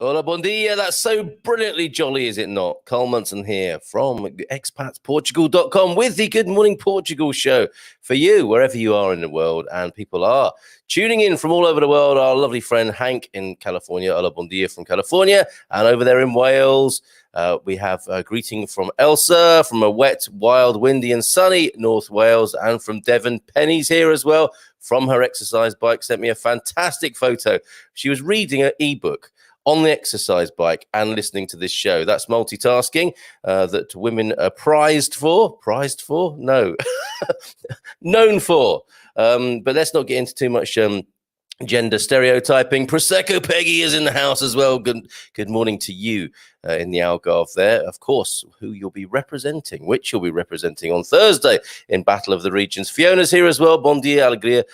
Hola, bon dia. That's so brilliantly jolly, is it not? Carl Munson here from expatsportugal.com with the Good Morning Portugal show for you, wherever you are in the world. And people are tuning in from all over the world. Our lovely friend Hank in California. Hola, bon dia from California. And over there in Wales, we have a greeting from Elsa from a wet, wild, windy and sunny North Wales. And from Devon, Penny's here as well from her exercise bike. Sent me a fantastic photo. She was reading an ebook on the exercise bike and listening to this show. That's multitasking that women are prized for. Prized for? No. Known for. But let's not get into too much gender stereotyping. Prosecco Peggy is in the house as well. Good morning to you in the Algarve there. Of course, which you'll be representing on Thursday in Battle of the Regions. Fiona's here as well. Bon dia, alegria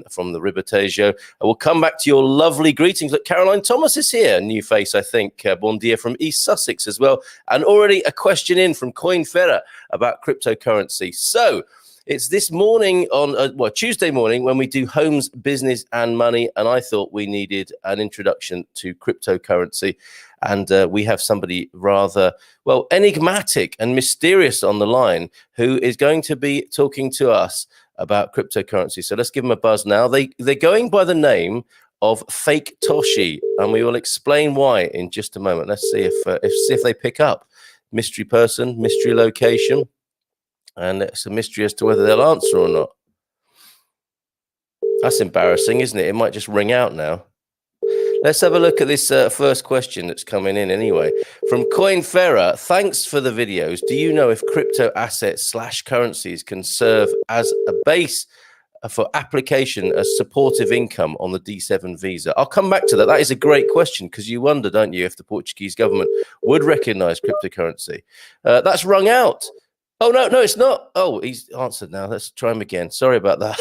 from the Ribatejo. I will come back to your lovely greetings. Look, Caroline Thomas is here. New face, I think. Bon dia from East Sussex as well. And already a question in from CoinFerra about cryptocurrency. So, it's this morning on, Tuesday morning when we do homes, business and money. And I thought we needed an introduction to cryptocurrency. And we have somebody rather, enigmatic and mysterious on the line who is going to be talking to us about cryptocurrency. So let's give them a buzz now. They're going by the name of Fake Toshi, and we will explain why in just a moment. Let's see if they pick up. Mystery person, mystery location. And it's a mystery as to whether they'll answer or not. That's embarrassing, isn't it? It might just ring out now. Let's have a look at this first question that's coming in anyway. From CoinFerra, thanks for the videos. Do you know if crypto assets / currencies can serve as a base for application as supportive income on the D7 visa? I'll come back to that. That is a great question because you wonder, don't you, if the Portuguese government would recognize cryptocurrency. That's rung out. Oh, no, it's not. Oh, he's answered now. Let's try him again. Sorry about that.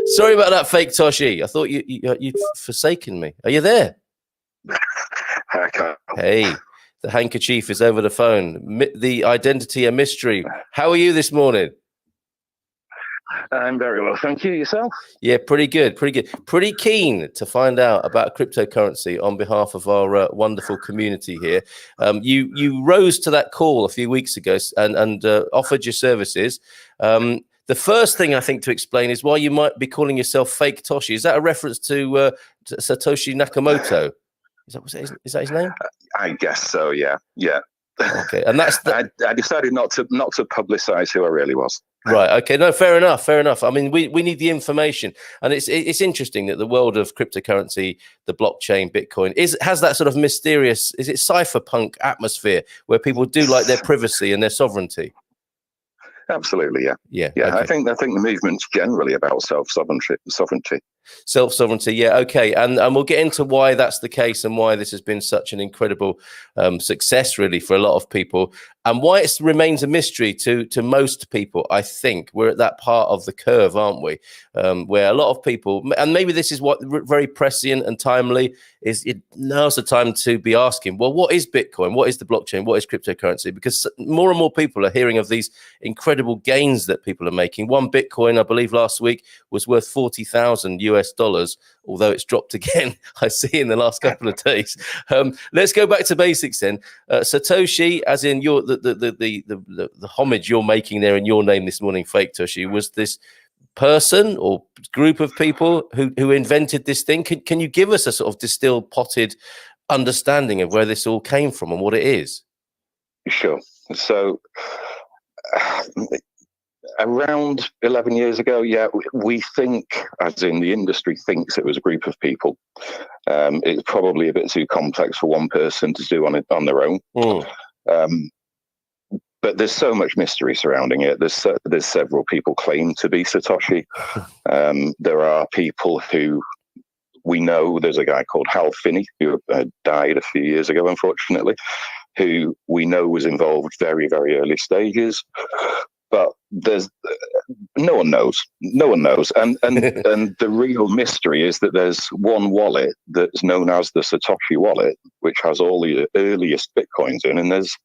Sorry about that, Fake Toshi. I thought you'd forsaken me. Are you there? Hey, the handkerchief is over the phone. The identity a mystery. How are you this morning? I'm very well, thank you. Yourself? Yeah, pretty good. Pretty keen to find out about cryptocurrency on behalf of our wonderful community here. You rose to that call a few weeks ago and offered your services. The first thing I think to explain is why you might be calling yourself Fake Toshi. Is that a reference to Satoshi Nakamoto? Is that his name? I guess so. Yeah. Okay, and that's I decided not to publicize who I really was. Right. Okay. No, fair enough. I mean, we need the information, and it's interesting that the world of cryptocurrency, the blockchain, Bitcoin, has that sort of mysterious, is it cypherpunk atmosphere where people do like their privacy and their sovereignty? Absolutely. Yeah. Okay. I think the movement's generally about sovereignty. Self-sovereignty, yeah, okay, and we'll get into why that's the case and why this has been such an incredible success, really, for a lot of people, and why it remains a mystery to most people. I think we're at that part of the curve, aren't we, where a lot of people, and maybe this is what very prescient and timely is. Now's the time to be asking, well, what is Bitcoin? What is the blockchain? What is cryptocurrency? Because more and more people are hearing of these incredible gains that people are making. One Bitcoin, I believe, last week was worth $40,000 US, although it's dropped again, I see, in the last couple of days. Let's go back to basics then. Satoshi, as in the homage you're making there in your name this morning, Fake Toshi, was this person or group of people who invented this thing? Can you give us a sort of distilled, potted understanding of where this all came from and what it is? Sure. So Around 11 years ago, yeah, we think, as in the industry thinks, it was a group of people. It's probably a bit too complex for one person to do on their own. But there's so much mystery surrounding it. There's several people claim to be Satoshi. There are people who we know. There's a guy called Hal Finney who died a few years ago, unfortunately, who we know was involved very, very early stages. But there's no one knows. No one knows. And the real mystery is that there's one wallet that's known as the Satoshi wallet, which has all the earliest Bitcoins in, and there's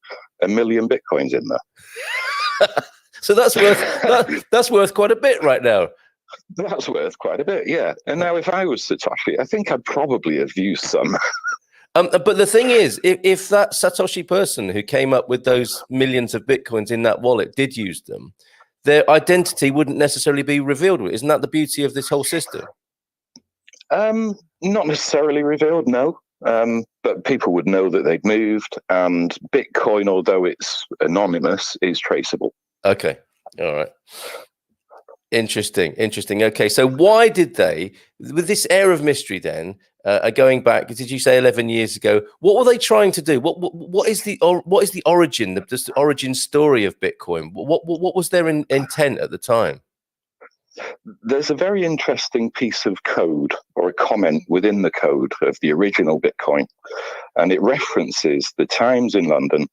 1 million Bitcoins in there. So that's worth quite a bit right now. That's worth quite a bit, yeah. And now if I was Satoshi, I think I'd probably have used some. But the thing is, if that Satoshi person who came up with those millions of Bitcoins in that wallet did use them, their identity wouldn't necessarily be revealed. Isn't that the beauty of this whole system? Not necessarily revealed, no. But people would know that they'd moved, and Bitcoin, although it's anonymous, is traceable. Okay. All right. Interesting. Okay, so why did they, with this air of mystery then, going back, did you say 11 years ago, what were they trying to do? What is the origin, the origin story of Bitcoin? What was their intent at the time? There's a very interesting piece of code or a comment within the code of the original Bitcoin, and it references the Times in London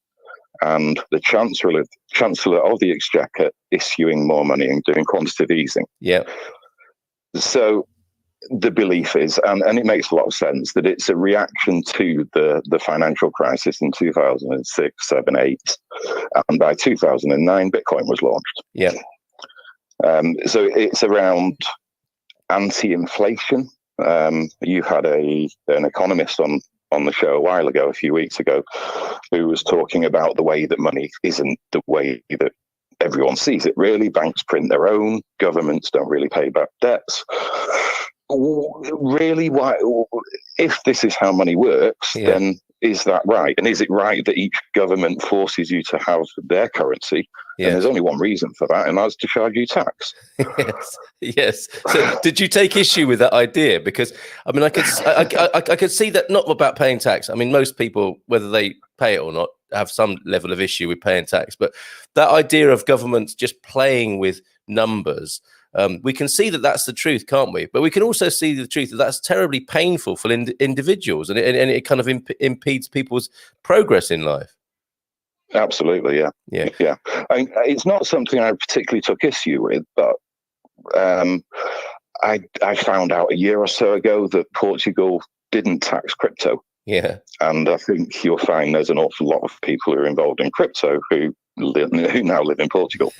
and the Chancellor of the Exchequer issuing more money and doing quantitative easing. Yeah. So the belief is, and it makes a lot of sense, that it's a reaction to the financial crisis in 2006, 7, 8, and by 2009, Bitcoin was launched. Yeah. So it's around anti-inflation. You had an economist on the show a few weeks ago, who was talking about the way that money isn't the way that everyone sees it, really. Banks print their own, governments don't really pay back debts. Really, why? If this is how money works, then is that right? And is it right that each government forces you to have their currency? And there's only one reason for that, and that's to charge you tax. Yes. So did you take issue with that idea? Because I mean, I could see that, not about paying tax. I mean, most people, whether they pay it or not, have some level of issue with paying tax. But that idea of governments just playing with numbers, we can see that that's the truth, can't we? But we can also see the truth that that's terribly painful for individuals, and it kind of impedes people's progress in life. Absolutely, yeah. It's not something I particularly took issue with, but I found out a year or so ago that Portugal didn't tax crypto. Yeah, and I think you'll find there's an awful lot of people who are involved in crypto who now live in Portugal.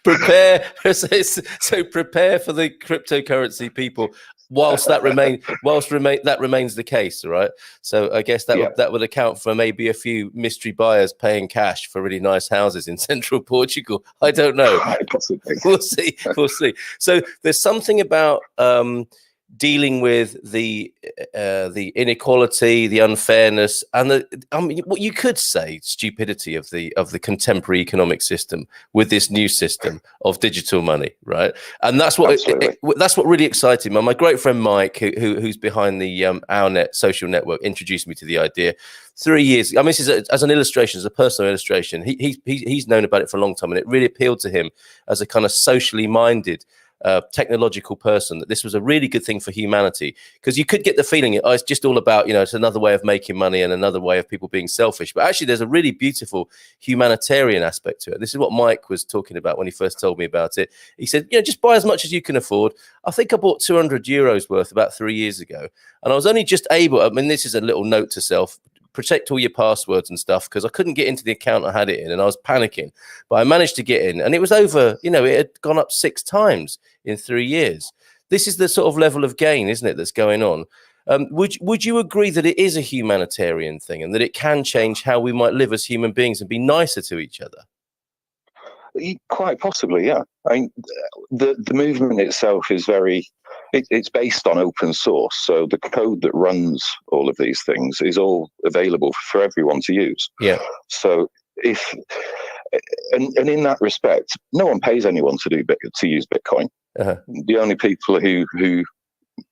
Prepare for the cryptocurrency people whilst that remains the case, right? So I guess that would account for maybe a few mystery buyers paying cash for really nice houses in central Portugal. I don't know. We'll see. So there's something about dealing with the inequality, the unfairness, and what you could say stupidity of the contemporary economic system with this new system of digital money, right? And that's what that's what really excited me. My great friend Mike, who's behind the OurNet social network, introduced me to the idea 3 years. I mean, this is as an illustration, as a personal illustration. He's known about it for a long time, and it really appealed to him as a kind of socially minded technological person, that this was a really good thing for humanity, because you could get the feeling it's just all about, it's another way of making money and another way of people being selfish. But actually, there's a really beautiful humanitarian aspect to it. This is what Mike was talking about when he first told me about it. He said, just buy as much as you can afford. I think I bought 200 euros worth about 3 years ago, and I was only just able, I mean, this is a little note to self, protect all your passwords and stuff, because I couldn't get into the account I had it in, and I was panicking. But I managed to get in, and it was over, it had gone up 6 times in 3 years. This is the sort of level of gain, isn't it, that's going on? Would you agree that it is a humanitarian thing, and that it can change how we might live as human beings and be nicer to each other? Quite possibly, yeah. I mean, the movement itself is it's based on open source, so the code that runs all of these things is all available for everyone to use. Yeah. So if and in that respect, no one pays anyone to use Bitcoin. The only people who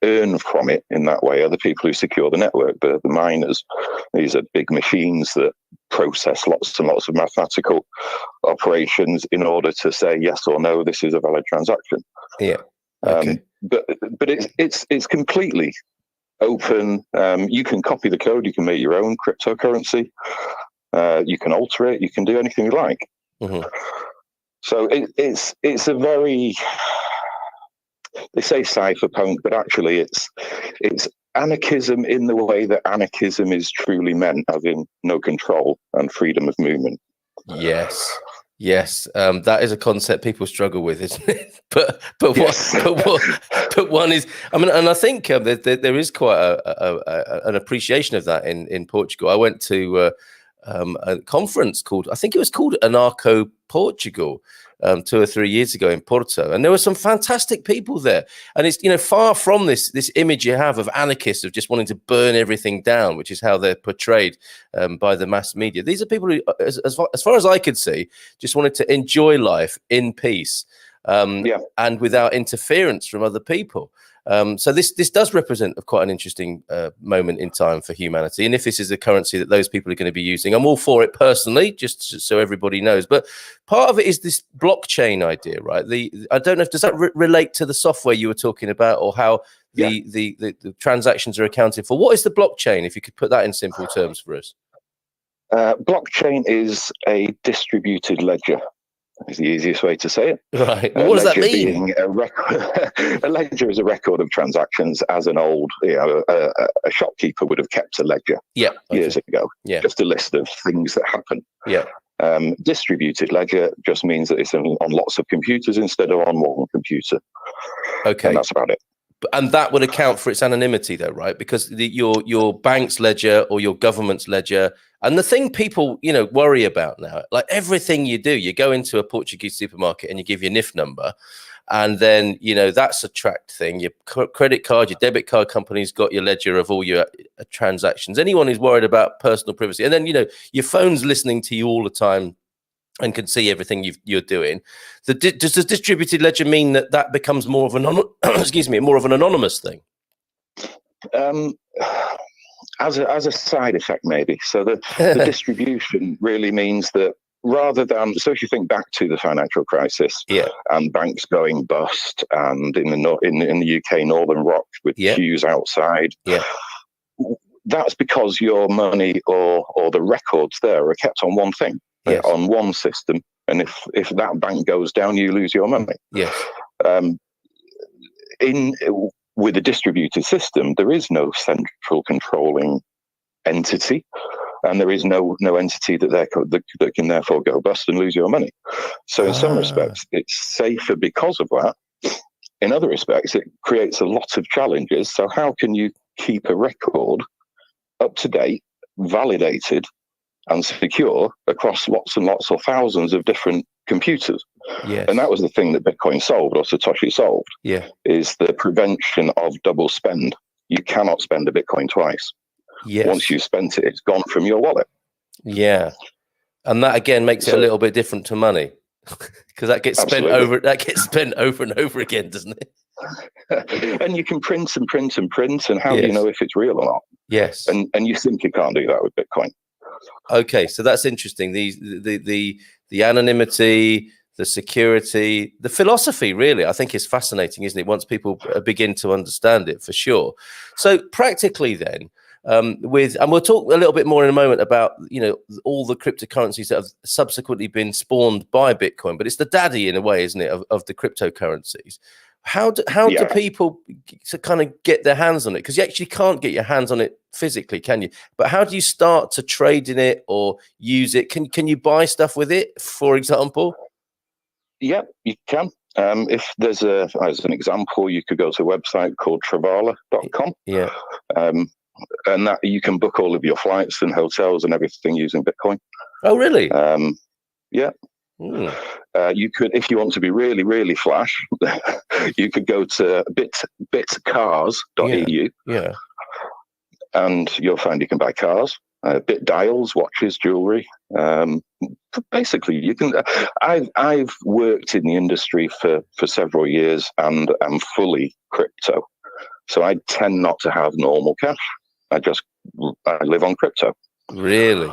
earn from it in that way are the people who secure the network, the miners. These are big machines that process lots and lots of mathematical operations in order to say yes or no, this is a valid transaction. Yeah. Okay. But it's completely open. You can copy the code. You can make your own cryptocurrency. You can alter it. You can do anything you like. So it's a very, they say cypherpunk, but actually it's anarchism in the way that anarchism is truly meant, as in no control and freedom of movement. Yes, that is a concept people struggle with, isn't it? But one is, I mean, and I think there is quite an appreciation of that in Portugal. I went to a conference called, I think it was called Anarchy Portugal, 2 or 3 years ago in Porto, and there were some fantastic people there. And it's, far from this image you have of anarchists of just wanting to burn everything down, which is how they're portrayed by the mass media. These are people who, as far as I could see, just wanted to enjoy life in peace, and without interference from other people. So this does represent quite an interesting moment in time for humanity. And if this is a currency that those people are going to be using, I'm all for it personally, just so everybody knows. But part of it is this blockchain idea, right? I don't know if does that relate to the software you were talking about, or how the transactions are accounted for. What is the blockchain, if you could put that in simple terms for us? Blockchain is a distributed ledger. Is the easiest way to say it. Right. What does that mean? Being a ledger is a record of transactions, as an old, a shopkeeper would have kept a ledger years ago. Yeah. Just a list of things that happen. Yeah. Distributed ledger just means that it's on lots of computers instead of on one computer. Okay. And that's about it. And that would account for its anonymity, though, right? Because your bank's ledger or your government's ledger, and the thing people worry about now, like everything you do, you go into a Portuguese supermarket and you give your NIF number, and then that's a tracked thing. Your credit card, your debit card company's got your ledger of all your transactions. Anyone who's worried about personal privacy, and then your phone's listening to you all the time and can see everything you're doing. Does the distributed ledger mean that becomes more of an more of an anonymous thing? As a side effect, maybe. So the distribution really means that rather than, so if you think back to the financial crisis, and banks going bust, and in the UK Northern Rock with queues outside, that's because your money or the records there are kept on one thing. On one system, and if that bank goes down, you lose your money. Yes. With a distributed system, there is no central controlling entity, and there is no entity that can therefore go bust and lose your money. So in some respects, it's safer because of that. In other respects, it creates a lot of challenges. So how can you keep a record up to date, validated, and secure across lots and lots or thousands of different computers? Yes. And that was the thing that Bitcoin solved, or Satoshi solved, is the prevention of double spend. You cannot spend a Bitcoin twice. Yes. Once you've spent it, it's gone from your wallet. Yeah. And that again makes it a little bit different to money, because that gets spent over and over again, doesn't it? And you can print and print and print, and how do you know if it's real or not? Yes. And you simply can't do that with Bitcoin. Okay, so that's interesting. The anonymity, the security, the philosophy, really, I think is fascinating, isn't it? Once people begin to understand it, for sure. So practically then, and we'll talk a little bit more in a moment about, all the cryptocurrencies that have subsequently been spawned by Bitcoin, but it's the daddy in a way, isn't it, of the cryptocurrencies. How do people kind of get their hands on it? Because you actually can't get your hands on it physically, can you? But how do you start to trade in it or use it? Can you buy stuff with it, for example? Yeah, you can. If there's as an example, you could go to a website called Travala.com. Yeah. And that you can book all of your flights and hotels and everything using Bitcoin. Oh, really? Yeah. You could, if you want to be really, really flash, you could go to bitcars.eu. Yeah. And you'll find you can buy cars. bit dials, watches, jewelry. Basically, you can. I've worked in the industry for several years, and am fully crypto. So I tend not to have normal cash. I live on crypto. Really?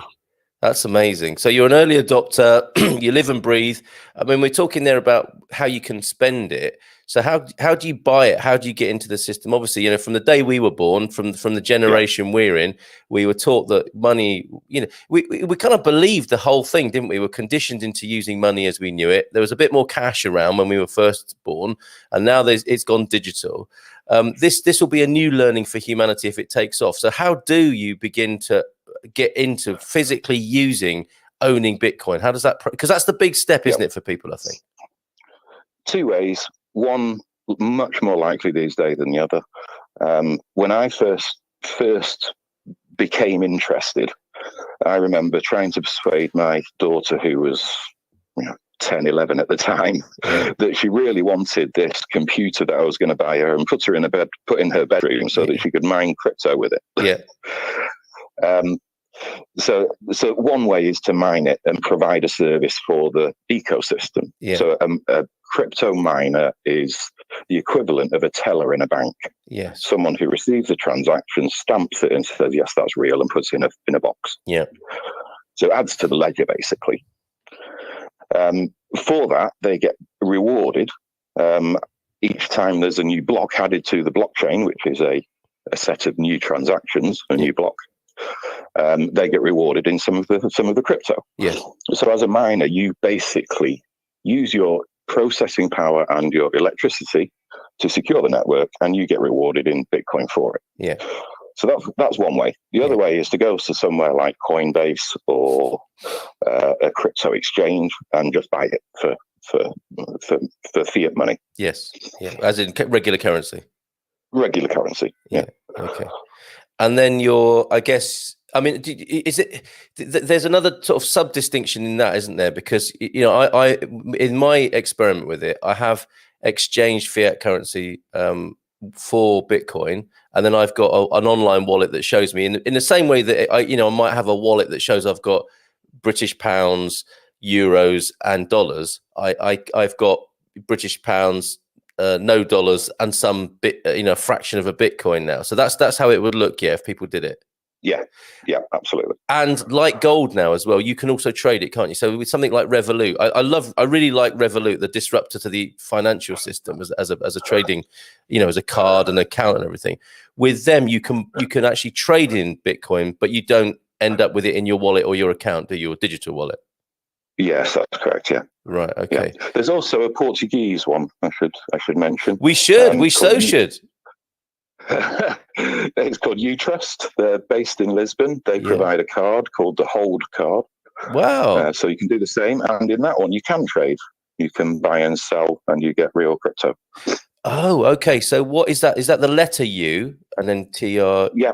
That's amazing. So you're an early adopter, you live and breathe. I mean, we're talking there about how you can spend it. So how do you buy it? How do you get into the system? Obviously, you know, from the day we were born, from the generation we're in, we were taught that money, you know, we kind of believed the whole thing, didn't we? We were conditioned into using money as we knew it. There was a bit more cash around when we were first born, and now it's gone digital. This will be a new learning for humanity if it takes off. So how do you begin to get into physically owning Bitcoin? How does that, because that's the big step, isn't it, for people, I think? Two ways. One, much more likely these days than the other. When I first became interested, I remember trying to persuade my daughter, who was 10, 11 at the time, that she really wanted this computer that I was going to buy her and put in her bedroom so that she could mine crypto with it. So one way is to mine it and provide a service for the ecosystem. So a crypto miner is the equivalent of a teller in a bank. Someone who receives a transaction, stamps it and says, yes, that's real, and puts it in a box. So it adds to the ledger, basically. For that, they get rewarded each time there's a new block added to the blockchain, which is a set of new transactions, a new block. They get rewarded in some of the crypto. So as a miner, you basically use your processing power and your electricity to secure the network, and you get rewarded in Bitcoin for it. So that's one way. The other way is to go to somewhere like Coinbase or a crypto exchange and just buy it for fiat money. As in regular currency. Regular currency. Okay. And then I guess, I mean, is it? There's another sort of sub distinction in that, isn't there? Because I in my experiment with it, I have exchanged fiat currency for Bitcoin, and then I've got an online wallet that shows me in the same way that I might have a wallet that shows I've got British pounds, euros, and dollars. I've got British pounds, no dollars, and some fraction of a Bitcoin now. So that's how it would look, if people did it. Yeah, absolutely. And like gold now as well, you can also trade it, can't you? So with something like Revolut, I really like Revolut, the disruptor to the financial system as a trading, as a card and account and everything. With them, you can actually trade in Bitcoin, but you don't end up with it in your wallet or your account, do you? Your digital wallet. Yes, that's correct. Yeah. Right. Okay. Yeah. There's also a Portuguese one. I should mention. We should. We should. It's called UTrust. They're based in Lisbon. They provide a card called the Hold card. Wow. So you can do the same, and in that one you can trade. You can buy and sell, and you get real crypto. Oh, okay. So what is that? Is that the letter U and then TR? Yeah,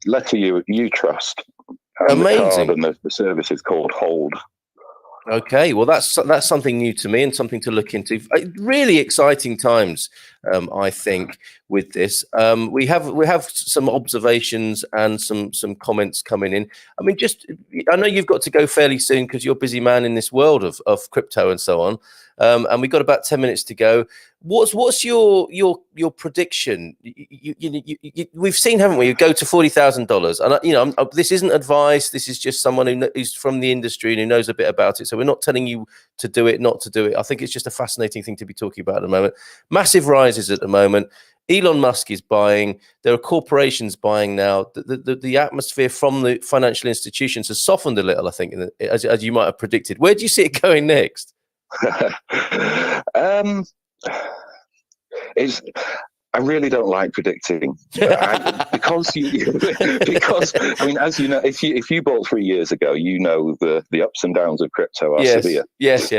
letter U, UTrust. Amazing. The card and the service is called Hold. Okay, well that's something new to me and something to look into. Really exciting times, I think, with this. We have some observations and some comments coming in. I mean, I know you've got to go fairly soon because you're a busy man in this world of crypto and so on. And we've got about 10 minutes to go. What's your prediction? We've seen, haven't we? You go to $40,000, and this isn't advice. This is just someone who's from the industry and who knows a bit about it. So we're not telling you to do it, not to do it. I think it's just a fascinating thing to be talking about at the moment. Massive rises at the moment. Elon Musk is buying. There are corporations buying now. The atmosphere from the financial institutions has softened a little, I think, as you might have predicted. Where do you see it going next? I really don't like predicting because I mean, as you know, if you bought 3 years ago, the ups and downs of crypto are severe. Yes.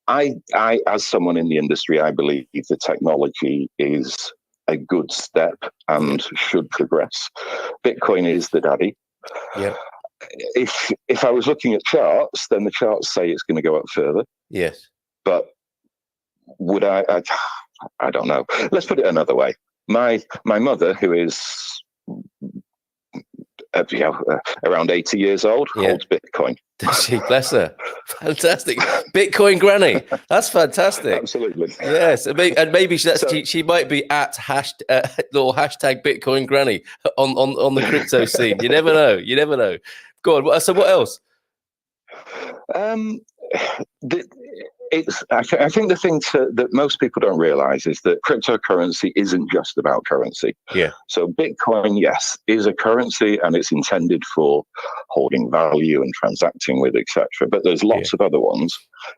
I, as someone in the industry, I believe the technology is a good step and should progress. Bitcoin is the daddy. Yeah. If I was looking at charts, then the charts say it's going to go up further. Yes. But would I don't know. Let's put it another way. My mother, who is around 80 years old, holds Bitcoin. Does she? Bless her. Fantastic. Bitcoin granny. That's fantastic. Absolutely. Yes. And maybe she might be at little hashtag Bitcoin granny on the crypto scene. You never know. You never know. Go on. So what else? I think the thing that most people don't realize is that cryptocurrency isn't just about currency. Yeah. So Bitcoin, yes, is a currency and it's intended for holding value and transacting with, etc. But there's lots of other ones.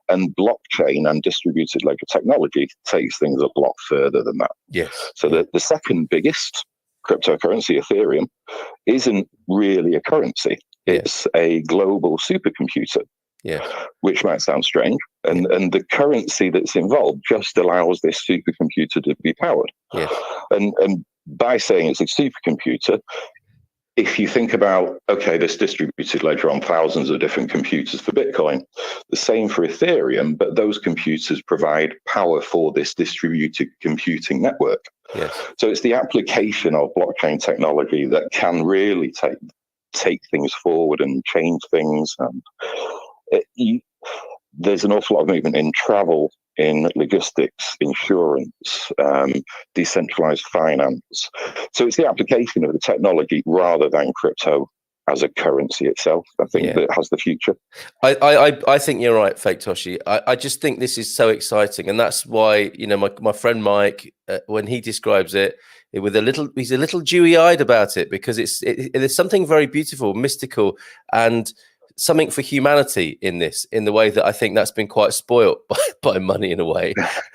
And blockchain and distributed ledger technology takes things a lot further than that. Yes. So the second biggest cryptocurrency, Ethereum, isn't really a currency. It's a global supercomputer. Yeah, which might sound strange, and the currency that's involved just allows this supercomputer to be powered. Yeah, and by saying it's a supercomputer, if you think about this distributed ledger on thousands of different computers for Bitcoin, the same for Ethereum, but those computers provide power for this distributed computing network. yes. So it's the application of blockchain technology that can really take things forward and change things. And there's an awful lot of movement in travel, in logistics, insurance, decentralized finance. So it's the application of the technology rather than crypto as a currency itself, I think, that has the future. I think you're right, Fake Toshi. I just think this is so exciting, and that's why my friend Mike, when he describes it, he's a little dewy-eyed about it, because there's something very beautiful, mystical, and something for humanity in the way that I think that's been quite spoilt by money in a way,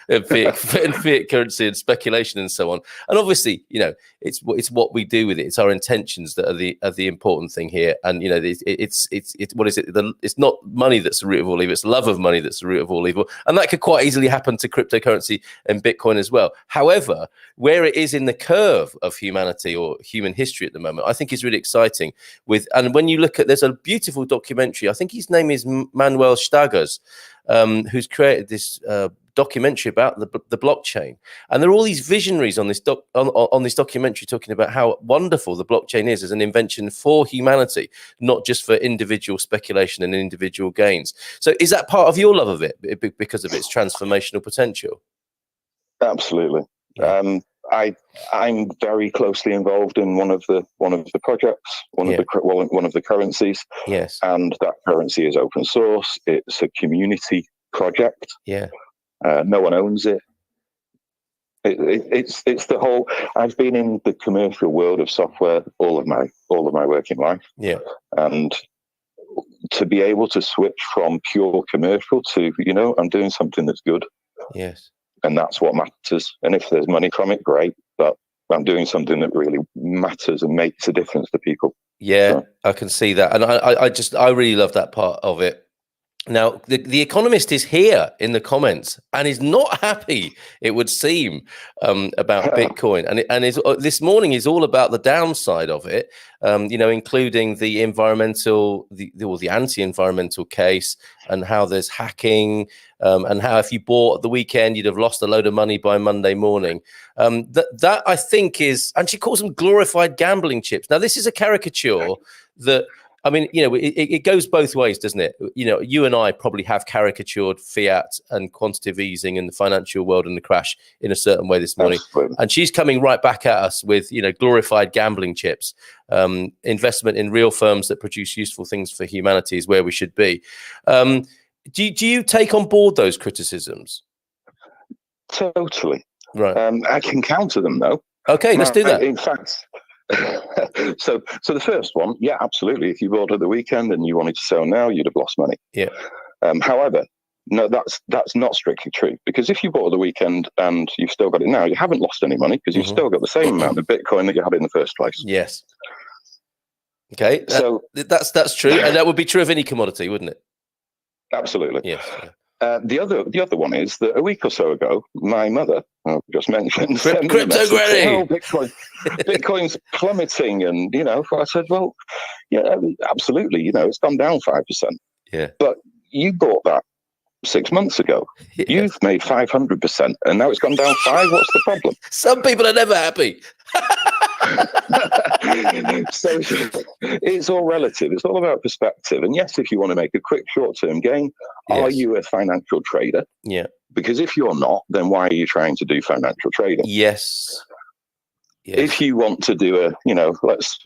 and fiat currency and speculation and so on. And obviously, it's what we do with it. It's our intentions that are the important thing here. And it's what is it? It's not money that's the root of all evil. It's love of money that's the root of all evil. And that could quite easily happen to cryptocurrency and Bitcoin as well. However, where it is in the curve of humanity or human history at the moment, I think is really exciting. And when you look at, there's a beautiful documentary. I think his name is Manuel Stagers, who's created this documentary about the blockchain. And there are all these visionaries on this documentary talking about how wonderful the blockchain is as an invention for humanity, not just for individual speculation and individual gains. So is that part of your love of it because of its transformational potential? Absolutely. Yeah. I'm very closely involved in one of the projects, one of the currencies. Yes. And that currency is open source. It's a community project. Yeah. No one owns it. It's the whole. I've been in the commercial world of software all of my working life. Yeah. And to be able to switch from pure commercial to, I'm doing something that's good. Yes. And that's what matters. And if there's money from it, great. But I'm doing something that really matters and makes a difference to people. Yeah, so. I can see that. And I really love that part of it. Now, the Economist is here in the comments and is not happy, it would seem, about Bitcoin. And this morning is all about the downside of it, including the environmental, the anti-environmental case, and how there's hacking, and how if you bought at the weekend, you'd have lost a load of money by Monday morning. That I think is, and she calls them glorified gambling chips. Now, this is a caricature that, I mean, it goes both ways, doesn't it? You and I probably have caricatured fiat and quantitative easing in the financial world and the crash in a certain way this morning. Absolutely. And she's coming right back at us with, glorified gambling chips. Investment in real firms that produce useful things for humanity is where we should be. Do you take on board those criticisms? Totally. Right. I can counter them, though. Okay, let's do that. In fact... so the first one, yeah, absolutely. If you bought at the weekend and you wanted to sell now, you'd have lost money. Yeah. However, no, that's not strictly true, because if you bought at the weekend and you've still got it now, you haven't lost any money because you've still got the same amount of Bitcoin that you had in the first place. Yes. Okay. So that's true, and that would be true of any commodity, wouldn't it? Absolutely. Yes. Yeah. The other one is that a week or so ago, my mother, just mentioned, crypto granny. Bitcoin's plummeting, and I said, well, yeah, absolutely, it's gone down 5%. Yeah. But you bought that 6 months ago. Yeah. You've made 500%, and now it's gone down 5%. What's the problem? Some people are never happy. So it's all relative. It's all about perspective. And yes, if you want to make a quick short-term gain, are you a financial trader? Yeah. Because if you're not, then why are you trying to do financial trading? Yes. If you want to do let's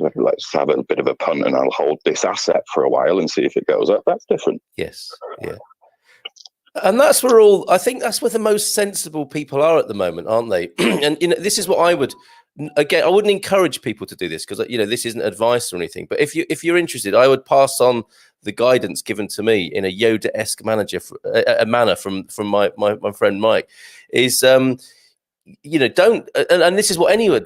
have a bit of a punt and I'll hold this asset for a while and see if it goes up, that's different. Yes. Yeah. And I think that's where the most sensible people are at the moment, aren't they? And this is what I wouldn't encourage people to do this, because this isn't advice or anything. But if you're interested, I would pass on the guidance given to me in a Yoda-esque manner from my friend Mike. Is don't, and this is what any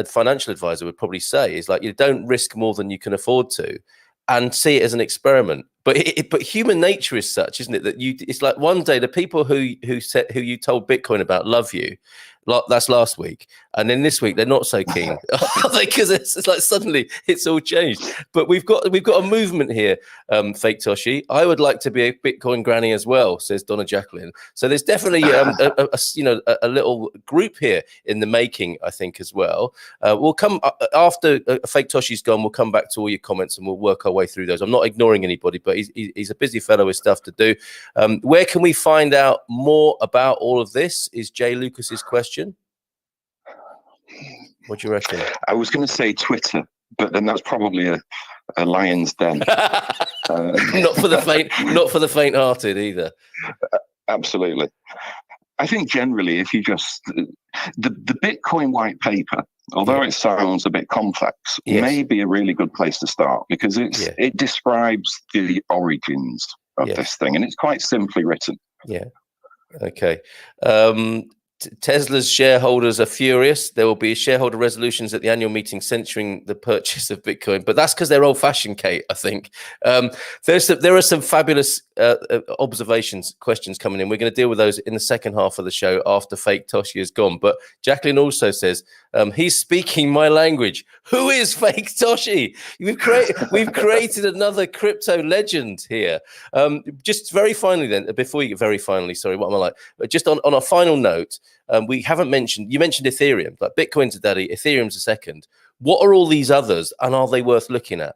financial advisor would probably say, is like, don't risk more than you can afford to, and see it as an experiment. But human nature is such, isn't it, that it's like one day the people who you told Bitcoin about love you, that's last week, and then this week they're not so keen, because it's like suddenly it's all changed. But we've got a movement here, Fake Toshi. I would like to be a Bitcoin granny as well, says Donna Jacqueline. So there's definitely a little group here in the making, I think, as well. We'll come after Fake Toshi's gone. We'll come back to all your comments and we'll work our way through those. I'm not ignoring anybody, but he's a busy fellow with stuff to do. Where can we find out more about all of this, is Jay Lucas's question. What do you reckon? I was going to say Twitter, but then that's probably a lion's den. Not for the faint-hearted either. Absolutely. I think generally, if you just the Bitcoin white paper, although it sounds a bit complex, may be a really good place to start, because it describes the origins of this thing, and it's quite simply written. Yeah. Okay. Tesla's shareholders are furious. There will be shareholder resolutions at the annual meeting censuring the purchase of Bitcoin, but that's because they're old-fashioned, Kate, I think. There are some fabulous questions coming in. We're going to deal with those in the second half of the show after Fake Toshi is gone. But Jacqueline also says, he's speaking my language. Who is Fake Toshi? We've created another crypto legend here. Just very finally then, before you get very finally, sorry, what am I like? Just on a final note, we haven't mentioned, you mentioned Ethereum, like Bitcoin's a daddy, Ethereum's a second. What are all these others, and are they worth looking at?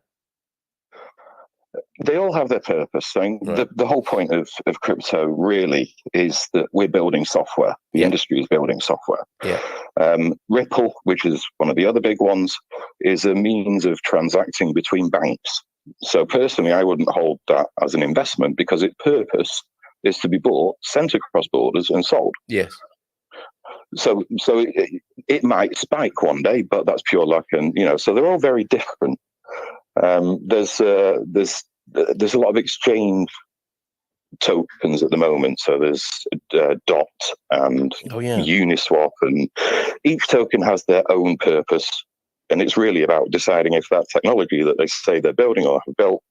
They all have their purpose. So the whole point of crypto really is that we're building software. The industry is building software. Ripple, which is one of the other big ones, is a means of transacting between banks. So personally, I wouldn't hold that as an investment, because its purpose is to be bought, sent across borders, and sold. Yes. So it might spike one day, but that's pure luck, and so they're all very different. There's a lot of exchange tokens at the moment. So there's DOT and Uniswap, and each token has their own purpose. And it's really about deciding if that technology that they say they're building or have built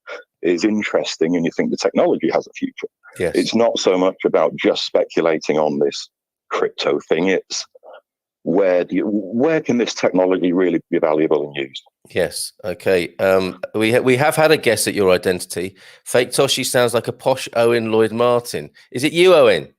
is interesting and you think the technology has a future. Yes. It's not so much about just speculating on this crypto thing. It's where can this technology really be valuable and used? Yes. Okay. We have had a guess at your identity. Fake Toshi sounds like a posh Owen Lloyd Martin. Is it you, Owen?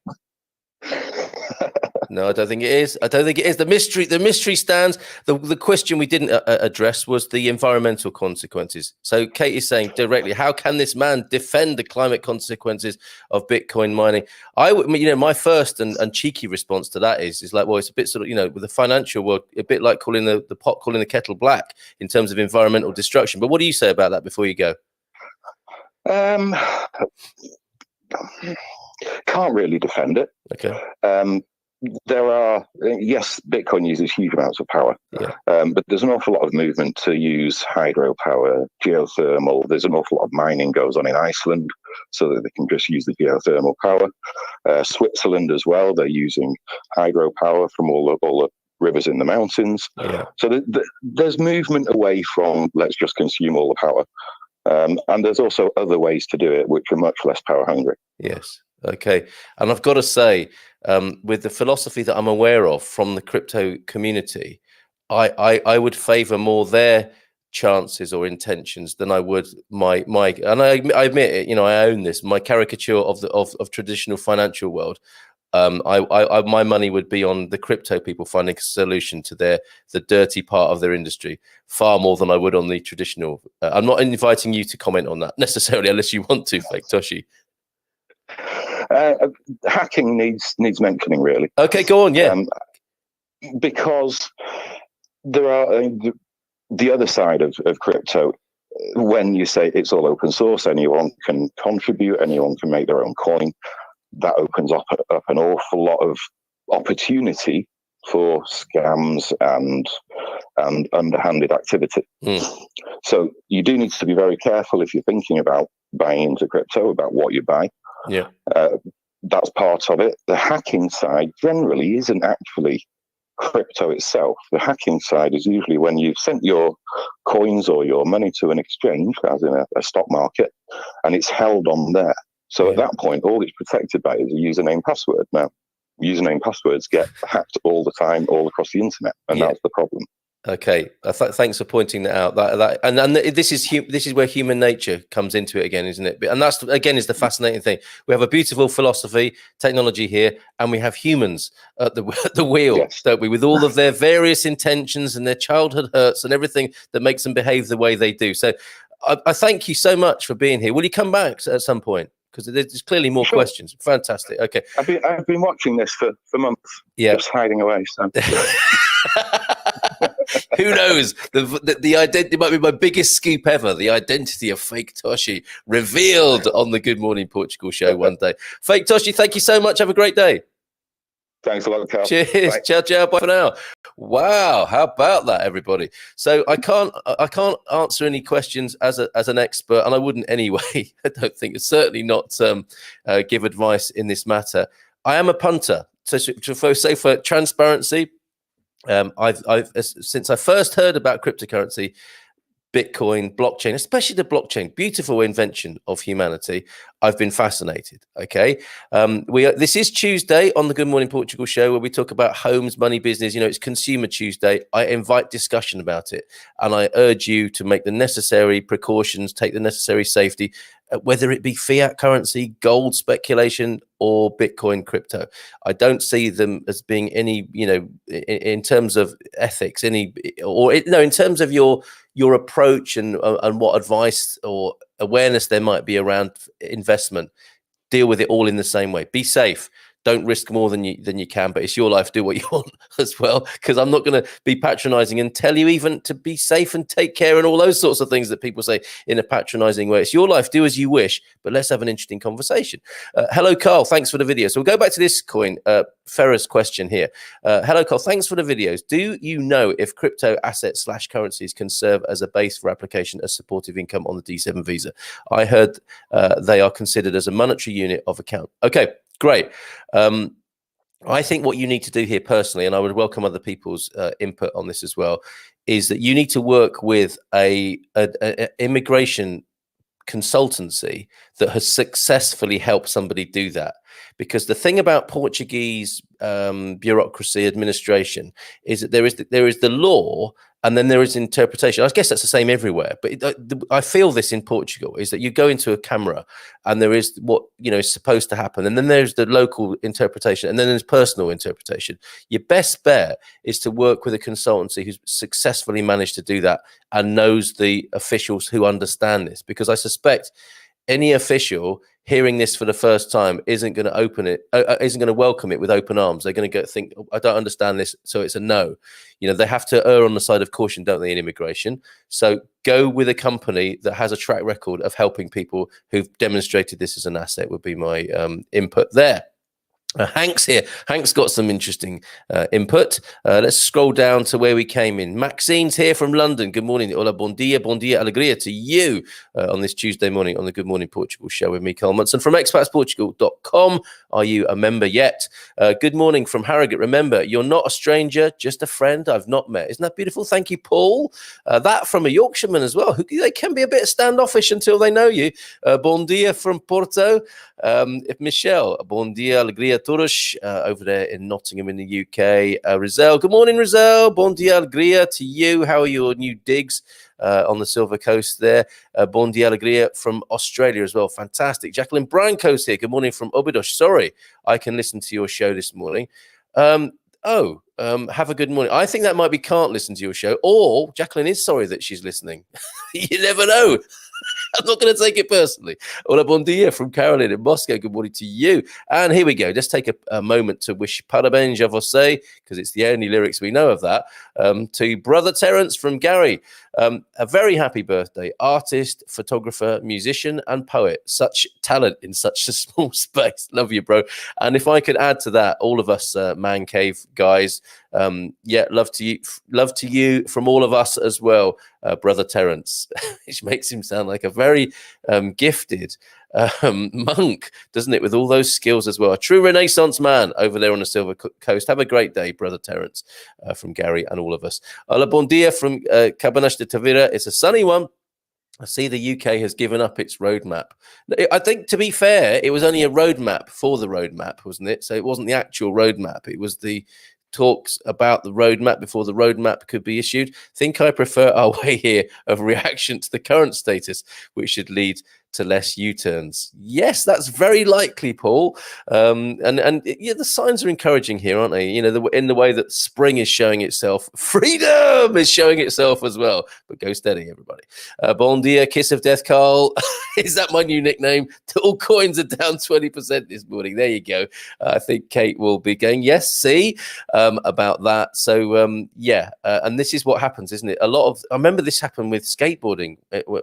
No, I don't think it is. The mystery stands. The question we didn't address was the environmental consequences. So Kate is saying directly, how can this man defend the climate consequences of Bitcoin mining? My first and cheeky response to that is like, well, it's a bit sort of, with the financial world, a bit like calling the pot calling the kettle black in terms of environmental destruction. But what do you say about that before you go? Can't really defend it. Okay. There are, yes, Bitcoin uses huge amounts of power, but there's an awful lot of movement to use hydropower, geothermal. There's an awful lot of mining goes on in Iceland so that they can just use the geothermal power. Switzerland as well, they're using hydropower from all the rivers in the mountains. Yeah. So there's movement away from let's just consume all the power. And there's also other ways to do it, which are much less power hungry. Yes. Okay. And I've got to say, with the philosophy that I'm aware of from the crypto community, I would favor more their chances or intentions than I would my and I admit it, I own this, my caricature of traditional financial world. my money would be on the crypto people finding a solution to the dirty part of their industry far more than I would on the traditional. I'm not inviting you to comment on that necessarily, unless you want to, Fake Toshi. Hacking needs mentioning, really. Okay, go on. Yeah, because there are the other side of crypto. When you say it's all open source, anyone can contribute, anyone can make their own coin, that opens up an awful lot of opportunity for scams and underhanded activity. So you do need to be very careful if you're thinking about buying into crypto, about what you buy. Yeah, that's part of it. The hacking side generally isn't actually crypto itself. The hacking side is usually when you've sent your coins or your money to an exchange, as in a stock market, and it's held on there. So at that point, all it's protected by is a username password. Now, username passwords get hacked all the time, all across the internet, and that's the problem. Okay, thanks for pointing that out. And this is where human nature comes into it again, isn't it? And that's again is the fascinating thing. We have a beautiful philosophy, technology here, and we have humans at the wheel, don't we? With all of their various intentions and their childhood hurts and everything that makes them behave the way they do. So, I thank you so much for being here. Will you come back at some point? Because there's clearly more questions. Fantastic. Okay, I've been watching this for months. Just hiding away. So. Who knows? The identity might be my biggest scoop ever. The identity of Fake Toshi revealed on the Good Morning Portugal show one day. Fake Toshi, thank you so much. Have a great day. Thanks a lot, Carl. Cheers. Bye. Ciao, ciao. Bye for now. Wow, how about that, everybody? So I can't answer any questions as an expert, and I wouldn't anyway. I don't think it's certainly not give advice in this matter. I am a punter. So for transparency, I've since I first heard about cryptocurrency, Bitcoin, blockchain, especially the blockchain, beautiful invention of humanity, I've been fascinated. Okay, this is Tuesday on the Good Morning Portugal show, where we talk about homes, money, business. You know, it's Consumer Tuesday. I invite discussion about it, and I urge you to make the necessary precautions, take the necessary safety, whether it be fiat currency, gold speculation, or Bitcoin crypto. I don't see them as being any, you know, in terms of ethics, in terms of your approach and what advice or awareness there might be around investment. Deal with it all in the same way. Be safe. Don't risk more than you can, but it's your life. Do what you want as well, because I'm not going to be patronizing and tell you even to be safe and take care and all those sorts of things that people say in a patronizing way. It's your life. Do as you wish, but let's have an interesting conversation. Hello, Carl. Thanks for the video. So we'll go back to this Ferra's question here. Hello, Carl. Thanks for the videos. Do you know if crypto assets / currencies can serve as a base for application as supportive income on the D7 visa? I heard they are considered as a monetary unit of account. Okay. Great. I think what you need to do here personally, and I would welcome other people's input on this as well, is that you need to work with a immigration consultancy that has successfully helped somebody do that. Because the thing about Portuguese bureaucracy administration is that there is the law, and then there is interpretation. I guess that's the same everywhere, but I feel this in Portugal is that you go into a camera and there is what is supposed to happen, and then there's the local interpretation, and then there's personal interpretation. Your best bet is to work with a consultancy who's successfully managed to do that and knows the officials who understand this, because I suspect any official hearing this for the first time isn't going to welcome it with open arms. They're going to think, I don't understand this, so it's a no. They have to err on the side of caution, don't they, in immigration? So go with a company that has a track record of helping people who've demonstrated this as an asset, would be my input there. Hank's here. Hank's got some interesting input. Let's scroll down to where we came in. Maxine's here from London. Good morning. Hola, bon dia, alegria to you on this Tuesday morning on the Good Morning Portugal show with me, Carl Munson from expatsportugal.com. Are you a member yet? Good morning from Harrogate. Remember, you're not a stranger, just a friend I've not met. Isn't that beautiful? Thank you, Paul. That from a Yorkshireman as well. They can be a bit standoffish until they know you. Bon dia from Porto. Michelle, bon dia, alegria todos over there in Nottingham in the UK. Rizal, good morning, Rizal. Bon dia alegria to you. How are your new digs on the Silver Coast there? Bon dia alegria from Australia as well. Fantastic. Jacqueline Brancos here. Good morning from Obidos. Sorry, I can listen to your show this morning. Have a good morning. I think that might be can't listen to your show, or Jacqueline is sorry that she's listening. You never know. I'm not going to take it personally. Hola, bon dia from Caroline in Moscow. Good morning to you. And here we go. Let's take a moment to wish parabéns a você, because it's the only lyrics we know of that, to brother Terence from Gary. A very happy birthday. Artist, photographer, musician, and poet. Such talent in such a small space. Love you, bro. And if I could add to that, all of us Man Cave guys, love to you from all of us as well, brother Terence, which makes him sound like a very gifted monk, doesn't it, with all those skills as well. A true Renaissance man over there on the Silver Coast. Have a great day, brother Terence, from Gary and all of us. Hola, bon dia from Cabanas de Tavira. It's a sunny one. I see the UK has given up its roadmap. I think, to be fair, it was only a roadmap for the roadmap, wasn't it? So it wasn't the actual roadmap. It was the talks about the roadmap before the roadmap could be issued. Think I prefer our way here of reaction to the current status, which should lead to less U-turns. Yes, that's very likely, Paul. And yeah, the signs are encouraging here, aren't they? You know, in the way that spring is showing itself, freedom is showing itself as well. But go steady, everybody. Bon dia, kiss of death, Carl. Is that my new nickname? All coins are down 20% this morning. There you go. I think Kate will be going, yes, see, about that. So, and this is what happens, isn't it? I remember this happened with skateboarding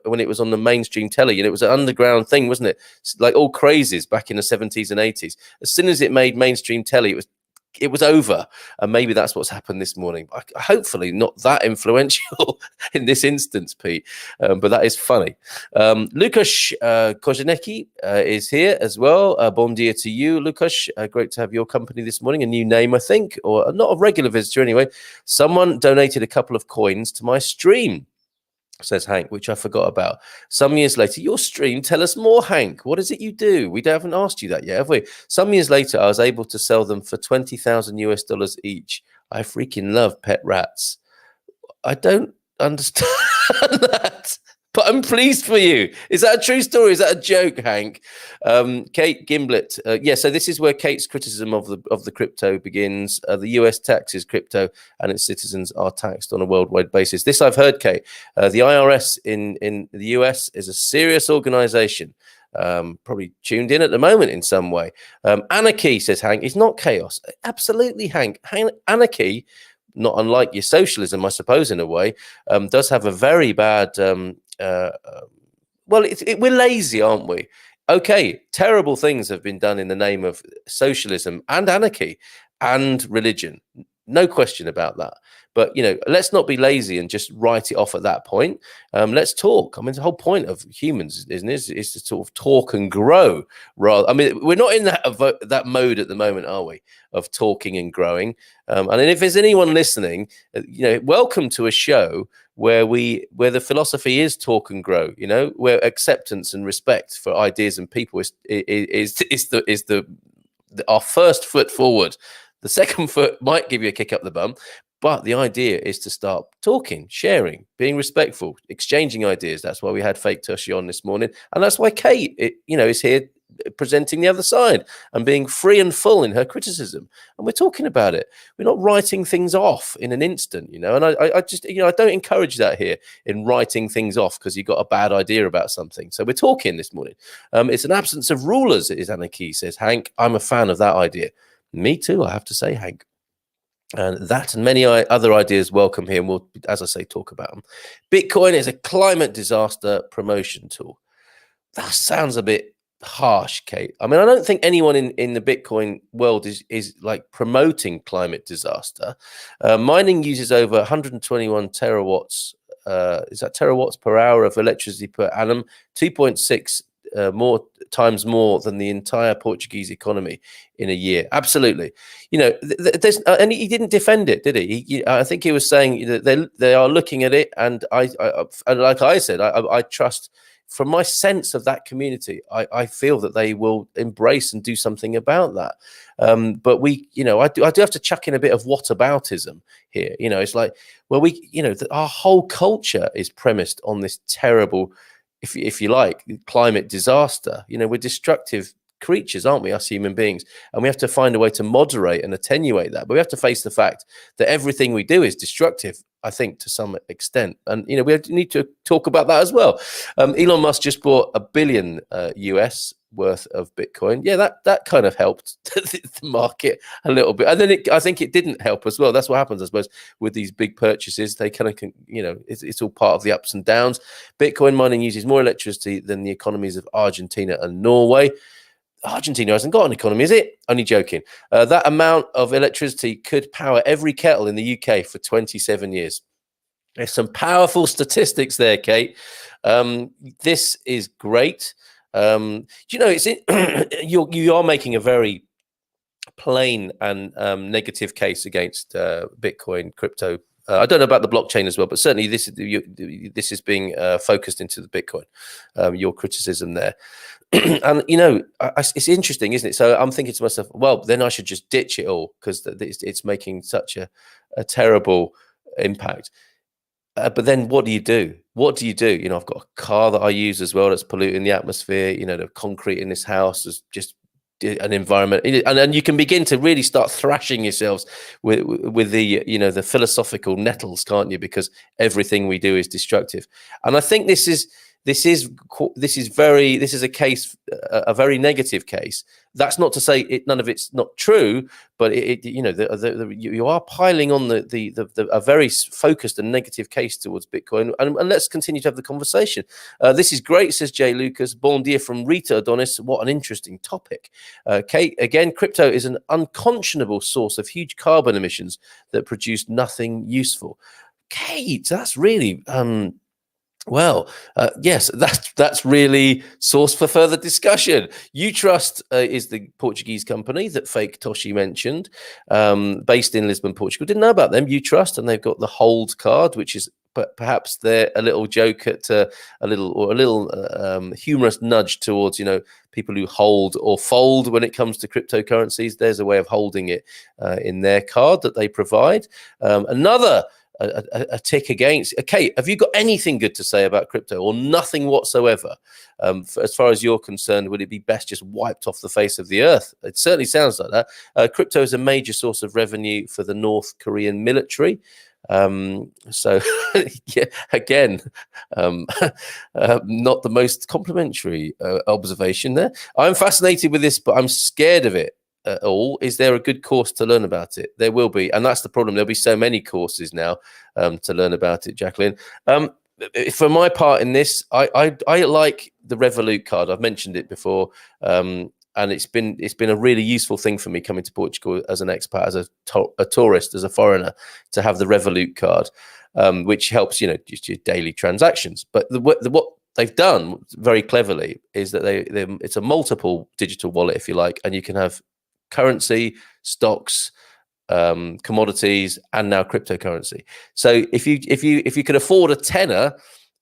when it was on the mainstream telly, and it was an underground thing, wasn't it? Like all crazes back in the 70s and 80s. As soon as it made mainstream telly, it was over. And maybe that's what's happened this morning. Hopefully not that influential in this instance, Pete, but that is funny. Lukasz Kozinecki is here as well. Bon dia to you, Lukasz. Great to have your company this morning. A new name, I think, or not a regular visitor anyway. Someone donated a couple of coins to my stream, says Hank, which I forgot about. Some years later, your stream, tell us more, Hank. What is it you do? We haven't asked you that yet, have we? Some years later, I was able to sell them for $20,000 each. I freaking love pet rats. I don't understand that, but I'm pleased for you. Is that a true story? Is that a joke, Hank? Kate Gimblett. So this is where Kate's criticism of the crypto begins. The US taxes crypto, and its citizens are taxed on a worldwide basis. This I've heard, Kate. The IRS in the US is a serious organization. Probably tuned in at the moment in some way. Anarchy, says Hank, is not chaos. Absolutely, Hank. Anarchy, not unlike your socialism, I suppose, in a way, does have a very bad... we're lazy, aren't we? Okay, terrible things have been done in the name of socialism and anarchy and religion. No question about that. But, you know, let's not be lazy and just write it off at that point. Let's talk. I mean, the whole point of humans, isn't it, is to sort of talk and grow. Rather, I mean, we're not in that mode at the moment, are we, of talking and growing? And if there's anyone listening, you know, welcome to a show where the philosophy is talk and grow. You know, where acceptance and respect for ideas and people is our first foot forward. The second foot might give you a kick up the bum, but the idea is to start talking, sharing, being respectful, exchanging ideas. That's why we had Fake Toshi on this morning, and that's why Kate, is here presenting the other side and being free and full in her criticism. And we're talking about it. We're not writing things off in an instant, you know. And I just, I don't encourage that here in writing things off because you got a bad idea about something. So we're talking this morning. It's an absence of rulers, is Anarchy, says Hank. I'm a fan of that idea. Me too, I have to say, Hank. And that and many other ideas welcome here, and we'll, as I say, talk about them. Bitcoin is a climate disaster promotion tool. That sounds a bit harsh, Kate. I mean, I don't think anyone in the Bitcoin world is like promoting climate disaster. Mining uses over 121 terawatts. Is that terawatts per hour of electricity per annum? 2.6 more times more than the entire Portuguese economy in a year. Absolutely. You know, there's and he didn't defend it, did he? I think he was saying that they are looking at it, and I like I said, I trust from my sense of that community, I feel that they will embrace and do something about that. But we, I do have to chuck in a bit of whataboutism here. It's like, well, our whole culture is premised on this terrible, if you like, climate disaster. We're destructive creatures, aren't we, us human beings? And we have to find a way to moderate and attenuate that. But we have to face the fact that everything we do is destructive, I think, to some extent. And, we need to talk about that as well. Elon Musk just bought $1 billion US worth of Bitcoin. Yeah, that kind of helped the market a little bit. And then I think it didn't help as well. That's what happens, I suppose, with these big purchases. They kind of, it's all part of the ups and downs. Bitcoin mining uses more electricity than the economies of Argentina and Norway. Argentina hasn't got an economy, is it? Only joking. That amount of electricity could power every kettle in the UK for 27 years. There's some powerful statistics there, Kate. This is great. You are making a very plain and negative case against Bitcoin, crypto. I don't know about the blockchain as well, but certainly this is being focused into the Bitcoin. Your criticism there. And it's interesting, isn't it? So I'm thinking to myself, well, then I should just ditch it all because it's making such a terrible impact. But then what do you do? I've got a car that I use as well that's polluting the atmosphere. The concrete in this house is just an environment, and you can begin to really start thrashing yourselves with the the philosophical nettles, can't you? Because everything we do is destructive. And I think this is a case, a very negative case. That's not to say none of it's not true, but you are piling on a very focused and negative case towards Bitcoin. And let's continue to have the conversation. This is great, says Jay Lucas. Bon dia from Rita Adonis. What an interesting topic. Kate, again, crypto is an unconscionable source of huge carbon emissions that produce nothing useful. Kate, that's really yes, that's really source for further discussion. Utrust is the Portuguese company that Fake Toshi mentioned, based in Lisbon, Portugal. Didn't know about them, Utrust, and they've got the hold card, which is perhaps they're a little joke at a little humorous nudge towards people who hold or fold when it comes to cryptocurrencies. There's a way of holding it in their card that they provide. Another. A tick against. Kate, have you got anything good to say about crypto or nothing whatsoever? As far as you're concerned, would it be best just wiped off the face of the earth? It certainly sounds like that. Crypto is a major source of revenue for the North Korean military. So yeah, again, not the most complimentary observation there. I'm fascinated with this, but I'm scared of it. All. Is there a good course to learn about it? There will be, and that's the problem. There'll be so many courses now to learn about it, Jacqueline. For my part in this, I like the Revolut card. I've mentioned it before, and it's been a really useful thing for me coming to Portugal as an expat, as a tourist, as a foreigner, to have the Revolut card, which helps just your daily transactions. But what they've done very cleverly is that it's a multiple digital wallet, if you like, and you can have currency, stocks, commodities, and now cryptocurrency. So if you could afford a tenner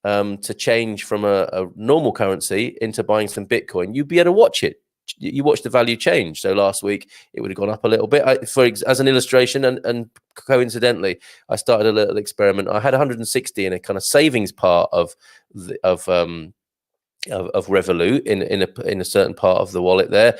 to change from a normal currency into buying some Bitcoin, you'd be able to watch it. You watch the value change. So last week it would have gone up a little bit. As an illustration, and coincidentally, I started a little experiment. I had 160 in a kind of savings part of Revolut in a certain part of the wallet there,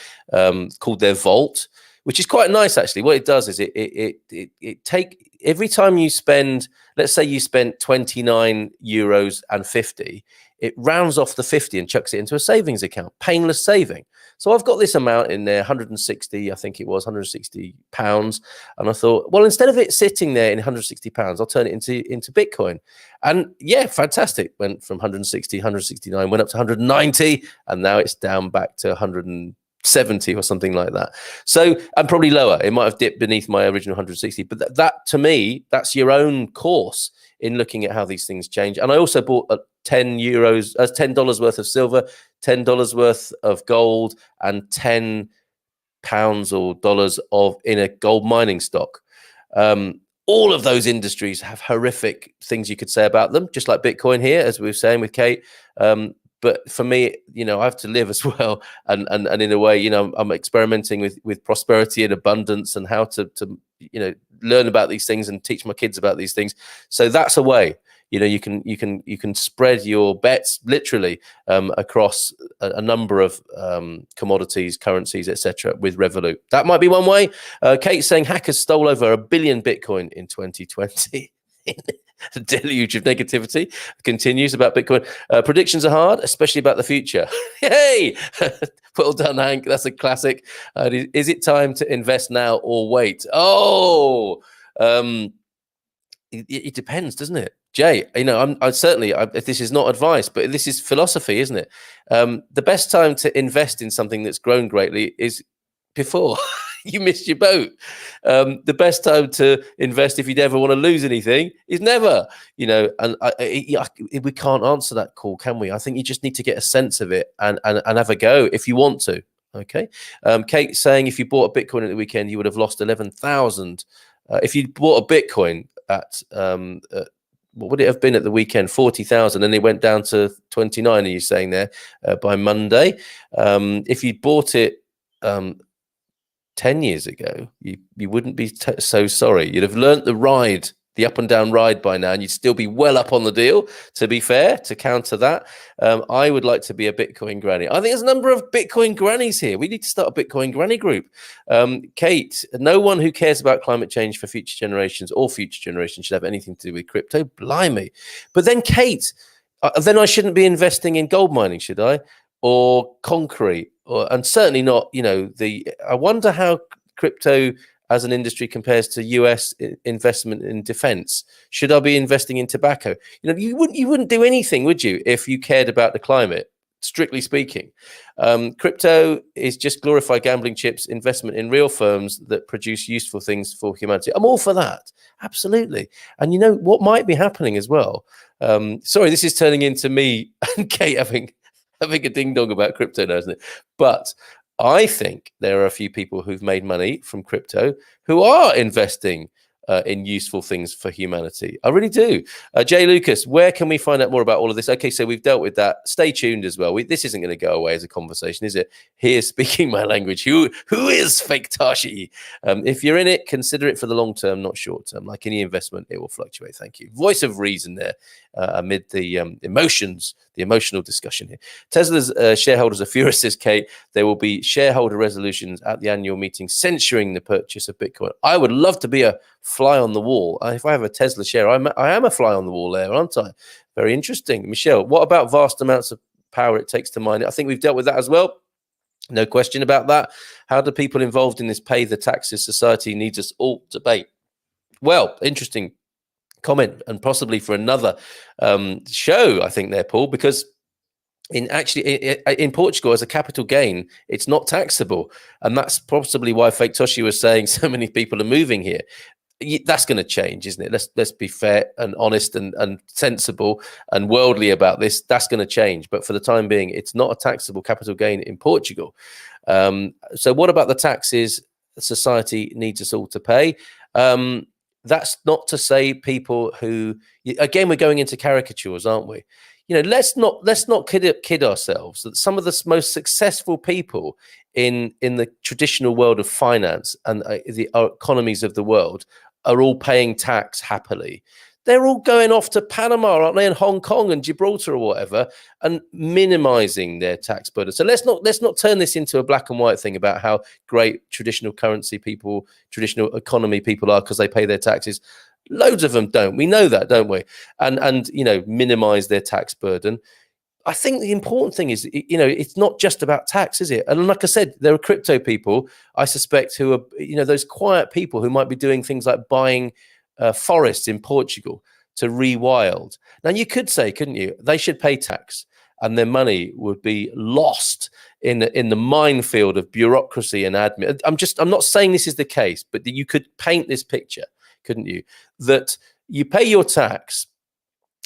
called their vault, which is quite nice actually. What it does is it take every time you spend, let's say you spent 29 euros and 50, it rounds off the 50 and chucks it into a savings account, painless saving. So I've got this amount in there, 160, I think it was 160 pounds. And I thought, well, instead of it sitting there in 160 pounds, I'll turn it into Bitcoin. And yeah, fantastic. Went from 160, 169, went up to 190, and now it's down back to 170 or something like that. So I'm probably lower. It might have dipped beneath my original 160, but that to me, that's your own course in looking at how these things change. And I also bought $10 worth of silver, $10 worth of gold, and £10 or dollars in a gold mining stock. All of those industries have horrific things you could say about them, just like Bitcoin here, as we were saying with Kate. But for me, I have to live as well, and in a way, I'm experimenting with prosperity and abundance and how to learn about these things and teach my kids about these things. So that's a way. You can spread your bets literally across a number of commodities, currencies, etc. with Revolut. That might be one way. Kate's saying hackers stole over 1 billion Bitcoin in 2020. The deluge of negativity continues about Bitcoin. Predictions are hard, especially about the future. Hey, well done, Hank. That's a classic. Is it time to invest now or wait? Oh, it depends, doesn't it, Jay? I certainly, this is not advice, but this is philosophy, isn't it? The best time to invest in something that's grown greatly is before you missed your boat. The best time to invest, if you never want to lose anything, is never. And we can't answer that call, can we? I think you just need to get a sense of it and have a go if you want to. Okay. Kate saying if you bought a Bitcoin at the weekend, you would have lost 11,000. If you bought a Bitcoin at what would it have been at the weekend? 40,000, and it went down to 29. Are you saying there by Monday? If you bought it 10 years ago, you wouldn't be so sorry. You'd have learnt the up and down ride by now, and you'd still be well up on the deal. To be fair, to counter that, I would like to be a Bitcoin granny. I think there's a number of Bitcoin grannies here. We need to start a Bitcoin granny group. Kate, no one who cares about climate change for future generations should have anything to do with crypto. Blimey. But then, Kate, then I shouldn't be investing in gold mining, should I? Or concrete, and certainly not, I wonder how crypto as an industry compares to US investment in defense. Should I be investing in tobacco? You wouldn't do anything, would you, if you cared about the climate, strictly speaking. Crypto is just glorified gambling chips, investment in real firms that produce useful things for humanity. I'm all for that. Absolutely. And what might be happening as well? Sorry, this is turning into me and Kate having a ding dong about crypto now, isn't it? But I think there are a few people who've made money from crypto who are investing in useful things for humanity. I really do. Jay Lucas, where can we find out more about all of this? Okay, so we've dealt with that. Stay tuned as well. This isn't going to go away as a conversation, is it? Here, speaking my language. Who is Fake Toshi? If you're in it, consider it for the long term, not short term. Like any investment, it will fluctuate. Thank you. Voice of reason there amid the emotions, the emotional discussion here. Tesla's shareholders are furious, says Kate. There will be shareholder resolutions at the annual meeting censuring the purchase of Bitcoin. I would love to be a fly on the wall. If I have a Tesla share, I am a fly on the wall there, aren't I? Very interesting. Michelle, what about vast amounts of power it takes to mine it? I think we've dealt with that as well. No question about that. How do people involved in this pay the taxes society needs us all to pay? Well, interesting comment, and possibly for another show, I think there, Paul, because in Portugal, as a capital gain, it's not taxable, and that's possibly why Fake Toshi was saying so many people are moving here. That's going to change, isn't it? Let's be fair and honest and sensible and worldly about this. That's going to change, but for the time being, it's not a taxable capital gain in Portugal. So what about the taxes society needs us all to pay? That's not to say people who, again, we're going into caricatures, aren't we? Let's not kid ourselves that some of the most successful people in the traditional world of finance and the economies of the world are all paying tax happily. They're all going off to Panama, aren't they, and Hong Kong and Gibraltar or whatever, and minimizing their tax burden. So let's not turn this into a black and white thing about how great traditional currency people, traditional economy people are because they pay their taxes. Loads of them don't. We know that, don't we? And minimize their tax burden. I think the important thing is, it's not just about tax, is it? And like I said, there are crypto people, I suspect, who are, those quiet people who might be doing things like buying forests in Portugal to rewild. Now, you could say, couldn't you, they should pay tax and their money would be lost in the minefield of bureaucracy and admin. I'm not saying this is the case, but you could paint this picture, couldn't you, that you pay your tax.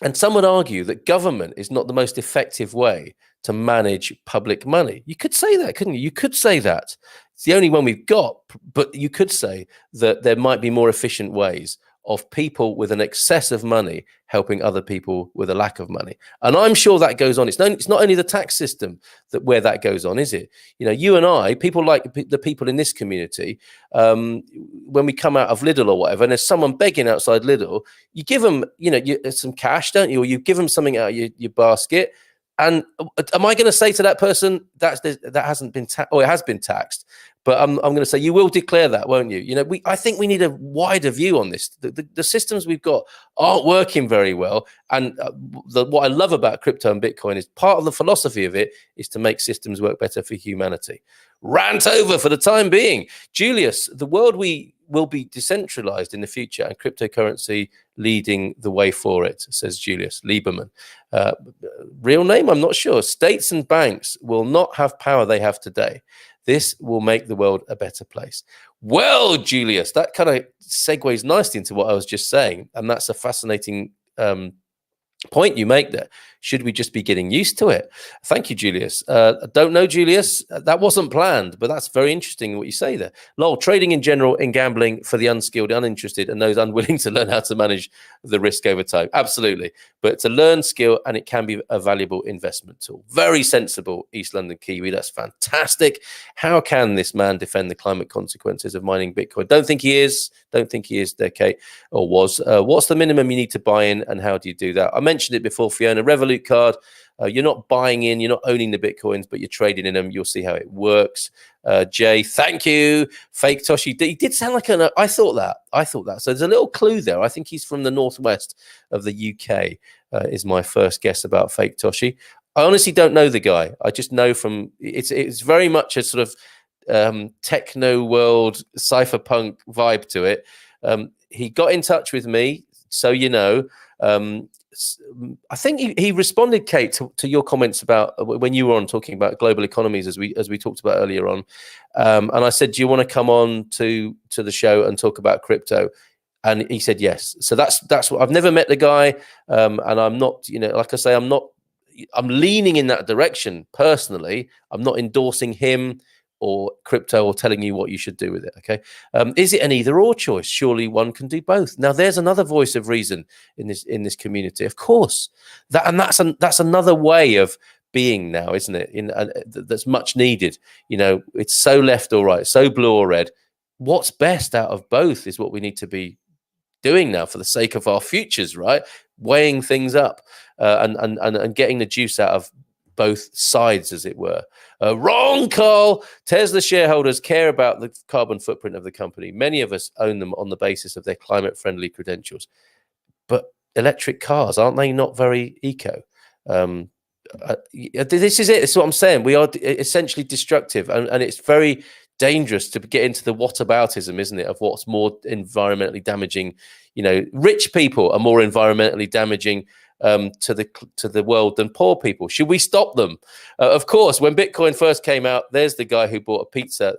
And some would argue that government is not the most effective way to manage public money. You could say that, couldn't you? You could say that. It's the only one we've got, but you could say that there might be more efficient ways of people with an excess of money helping other people with a lack of money. And I'm sure that goes on. It's not only the tax system where that goes on, is it? You know, you and I, people like the people in this community, when we come out of Lidl or whatever, and there's someone begging outside Lidl, you give them, you know, some cash, don't you? Or you give them something out of your basket. And am I going to say to that person that hasn't been taxed, or it has been taxed? But I'm going to say you will declare that, won't you? You know, I think we need a wider view on this. The systems we've got aren't working very well. And what I love about crypto and Bitcoin is part of the philosophy of it is to make systems work better for humanity. Rant over for the time being. Julius, the world will be decentralized in the future and cryptocurrency leading the way for it, says Julius Lieberman. Real name, I'm not sure. States and banks will not have power they have today. This will make the world a better place. Well, Julius, that kind of segues nicely into what I was just saying. And that's a fascinating point you make there. Should we just be getting used to it? Thank you, Julius. I don't know, Julius. That wasn't planned, but that's very interesting what you say there. Lol, trading in general in gambling for the unskilled, uninterested, and those unwilling to learn how to manage the risk over time. Absolutely. But it's a learned skill and it can be a valuable investment tool. Very sensible, East London Kiwi. That's fantastic. How can this man defend the climate consequences of mining Bitcoin? Don't think he is. Don't think he is there, Kate, or was. What's the minimum you need to buy in and how do you do that? I mentioned it before, Fiona. Revolut card. You're not buying in, you're not owning the Bitcoins, but you're trading in them. You'll see how it works. Jay, thank you. Fake Toshi. He did sound like I thought that. So there's a little clue there. I think he's from the northwest of the UK, is my first guess about Fake Toshi. I honestly don't know the guy. I just know from, it's very much a sort of techno world, cypherpunk vibe to it. He got in touch with me, so you know. I think he responded, Kate, to your comments about when you were on talking about global economies, as we talked about earlier on. And I said, do you want to come on to the show and talk about crypto? And he said yes. So that's what I've never met the guy, and I'm not, you know, like I say, I'm leaning in that direction personally. I'm not endorsing him or crypto or telling you what you should do with it. Okay. Is it an either or choice? Surely one can do both. Now there's another voice of reason in this community. Of course, that's another way of being now, isn't it? That's much needed. You know, it's so left or right, so blue or red. What's best out of both is what we need to be doing now for the sake of our futures, right? Weighing things up and getting the juice out of both sides, as it were. Wrong, Carl. Tesla shareholders care about the carbon footprint of the company. Many of us own them on the basis of their climate-friendly credentials. But electric cars, aren't they not very eco? This is it. It's what I'm saying. We are essentially destructive, and it's very dangerous to get into the whataboutism, isn't it, of what's more environmentally damaging. You know, rich people are more environmentally damaging to the world than poor people. Should we stop them? Of course, when Bitcoin first came out, there's the guy who bought a pizza.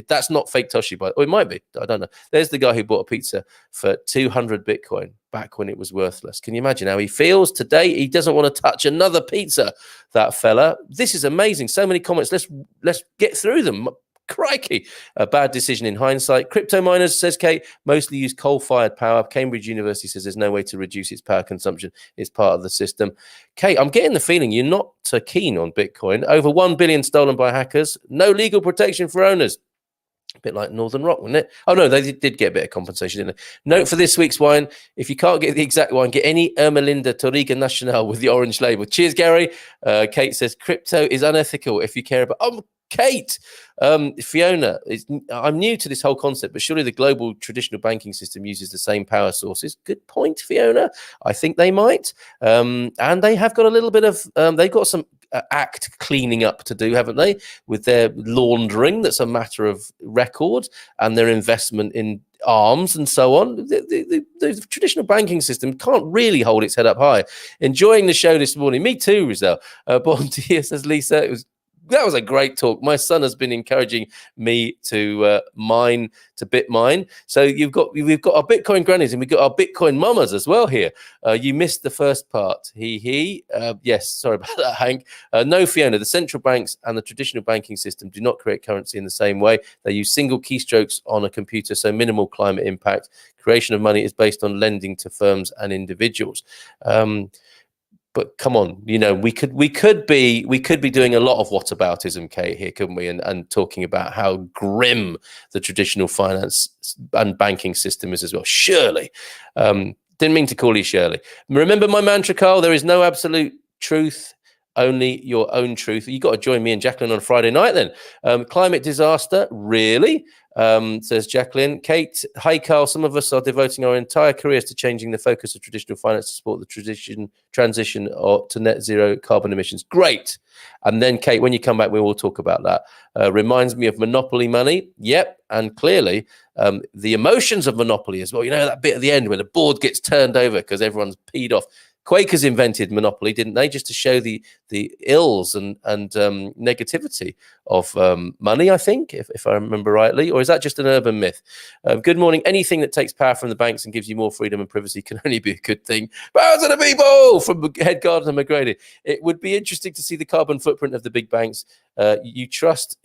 That's not Fake Toshi, but it might be. I don't know. There's the guy who bought a pizza for 200 Bitcoin back when it was worthless. Can you imagine how he feels today? He doesn't want to touch another pizza, that fella. This is amazing. So many comments. Let's get through them. Crikey, a bad decision in hindsight. Crypto miners, says Kate, mostly use coal-fired power. Cambridge University says there's no way to reduce its power consumption. It's part of the system. Kate, I'm getting the feeling you're not so keen on Bitcoin. Over 1 billion stolen by hackers. No legal protection for owners. A bit like Northern Rock, wasn't it? Oh, no, they did get a bit of compensation, didn't they? Note for this week's wine, if you can't get the exact wine, get any Ermelinda Torriga Nacional with the orange label. Cheers, Gary. Kate says, crypto is unethical if you care about... Oh, Kate, Fiona, I'm new to this whole concept, but surely the global traditional banking system uses the same power sources. Good point, Fiona. I think they might. And they have got a little bit of, they've got some act cleaning up to do, haven't they? With their laundering, that's a matter of record, and their investment in arms and so on. The traditional banking system can't really hold its head up high. Enjoying the show this morning. Me too, Rizal. Bon dia, says Lisa. It was that was a great talk. My son has been encouraging me to bit mine. So we've got our Bitcoin grannies and we've got our Bitcoin mamas as well here. You missed the first part. Yes, sorry about that, Hank. No, Fiona, the central banks and the traditional banking system do not create currency in the same way. They use single keystrokes on a computer, so minimal climate impact. Creation of money is based on lending to firms and individuals. But come on, we could be doing a lot of whataboutism, Kate, here, couldn't we? And talking about how grim the traditional finance and banking system is as well. Surely, didn't mean to call you Shirley. Remember my mantra, Carl. There is no absolute truth, only your own truth. You got to join me and Jacqueline on Friday night then. Climate disaster, really? Says Jacqueline. Kate, hi Carl, some of us are devoting our entire careers to changing the focus of traditional finance to support the transition to net zero carbon emissions. Great. And then Kate, when you come back, we will talk about that. Reminds me of monopoly money. Yep. And clearly the emotions of monopoly as well. That bit at the end where the board gets turned over because everyone's peed off. Quakers invented monopoly, didn't they? Just to show the ills and negativity of money, I think, if I remember rightly. Or is that just an urban myth? Good morning. Anything that takes power from the banks and gives you more freedom and privacy can only be a good thing. Power to the people! From Head Gardener McGrady. It would be interesting to see the carbon footprint of the big banks. You trust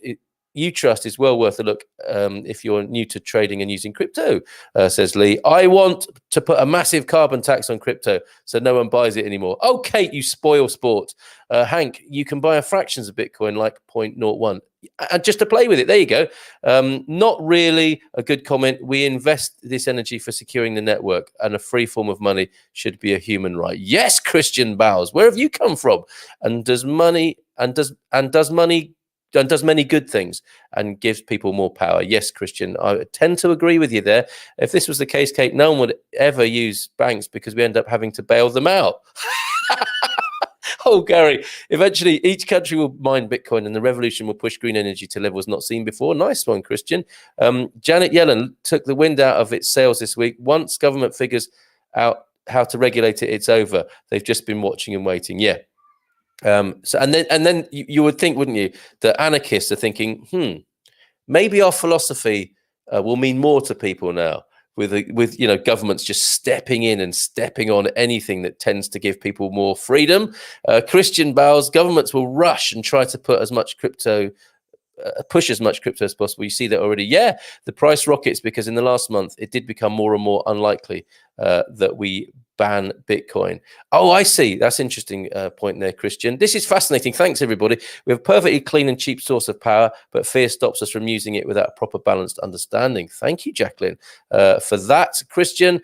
is well worth a look if you're new to trading and using crypto, says Lee. I want to put a massive carbon tax on crypto so no one buys it anymore. Oh, Kate, you spoil sport. Hank, you can buy a fractions of Bitcoin like 0.01. And just to play with it, there you go. Not really a good comment. We invest this energy for securing the network, and a free form of money should be a human right. Yes, Christian Bowles, where have you come from? And does many good things and gives people more power. Yes, Christian, I tend to agree with you there. If this was the case, Kate, no one would ever use banks because we end up having to bail them out. Oh, Gary, eventually each country will mine Bitcoin and the revolution will push green energy to levels not seen before. Nice one, Christian. Janet Yellen took the wind out of its sails this week. Once government figures out how to regulate it, it's over. They've just been watching and waiting. Yeah. And then you would think, wouldn't you, that anarchists are thinking, maybe our philosophy will mean more to people now, with governments just stepping in and stepping on anything that tends to give people more freedom. Christian Bowles, governments will rush and try to put as much crypto. Push as much crypto as possible. You see that already. Yeah, the price rockets because in the last month it did become more and more unlikely that we ban Bitcoin. Oh, I see. That's an interesting point there, Christian. This is fascinating. Thanks, everybody. We have a perfectly clean and cheap source of power, but fear stops us from using it without a proper balanced understanding. Thank you, Jacqueline, for that. Christian,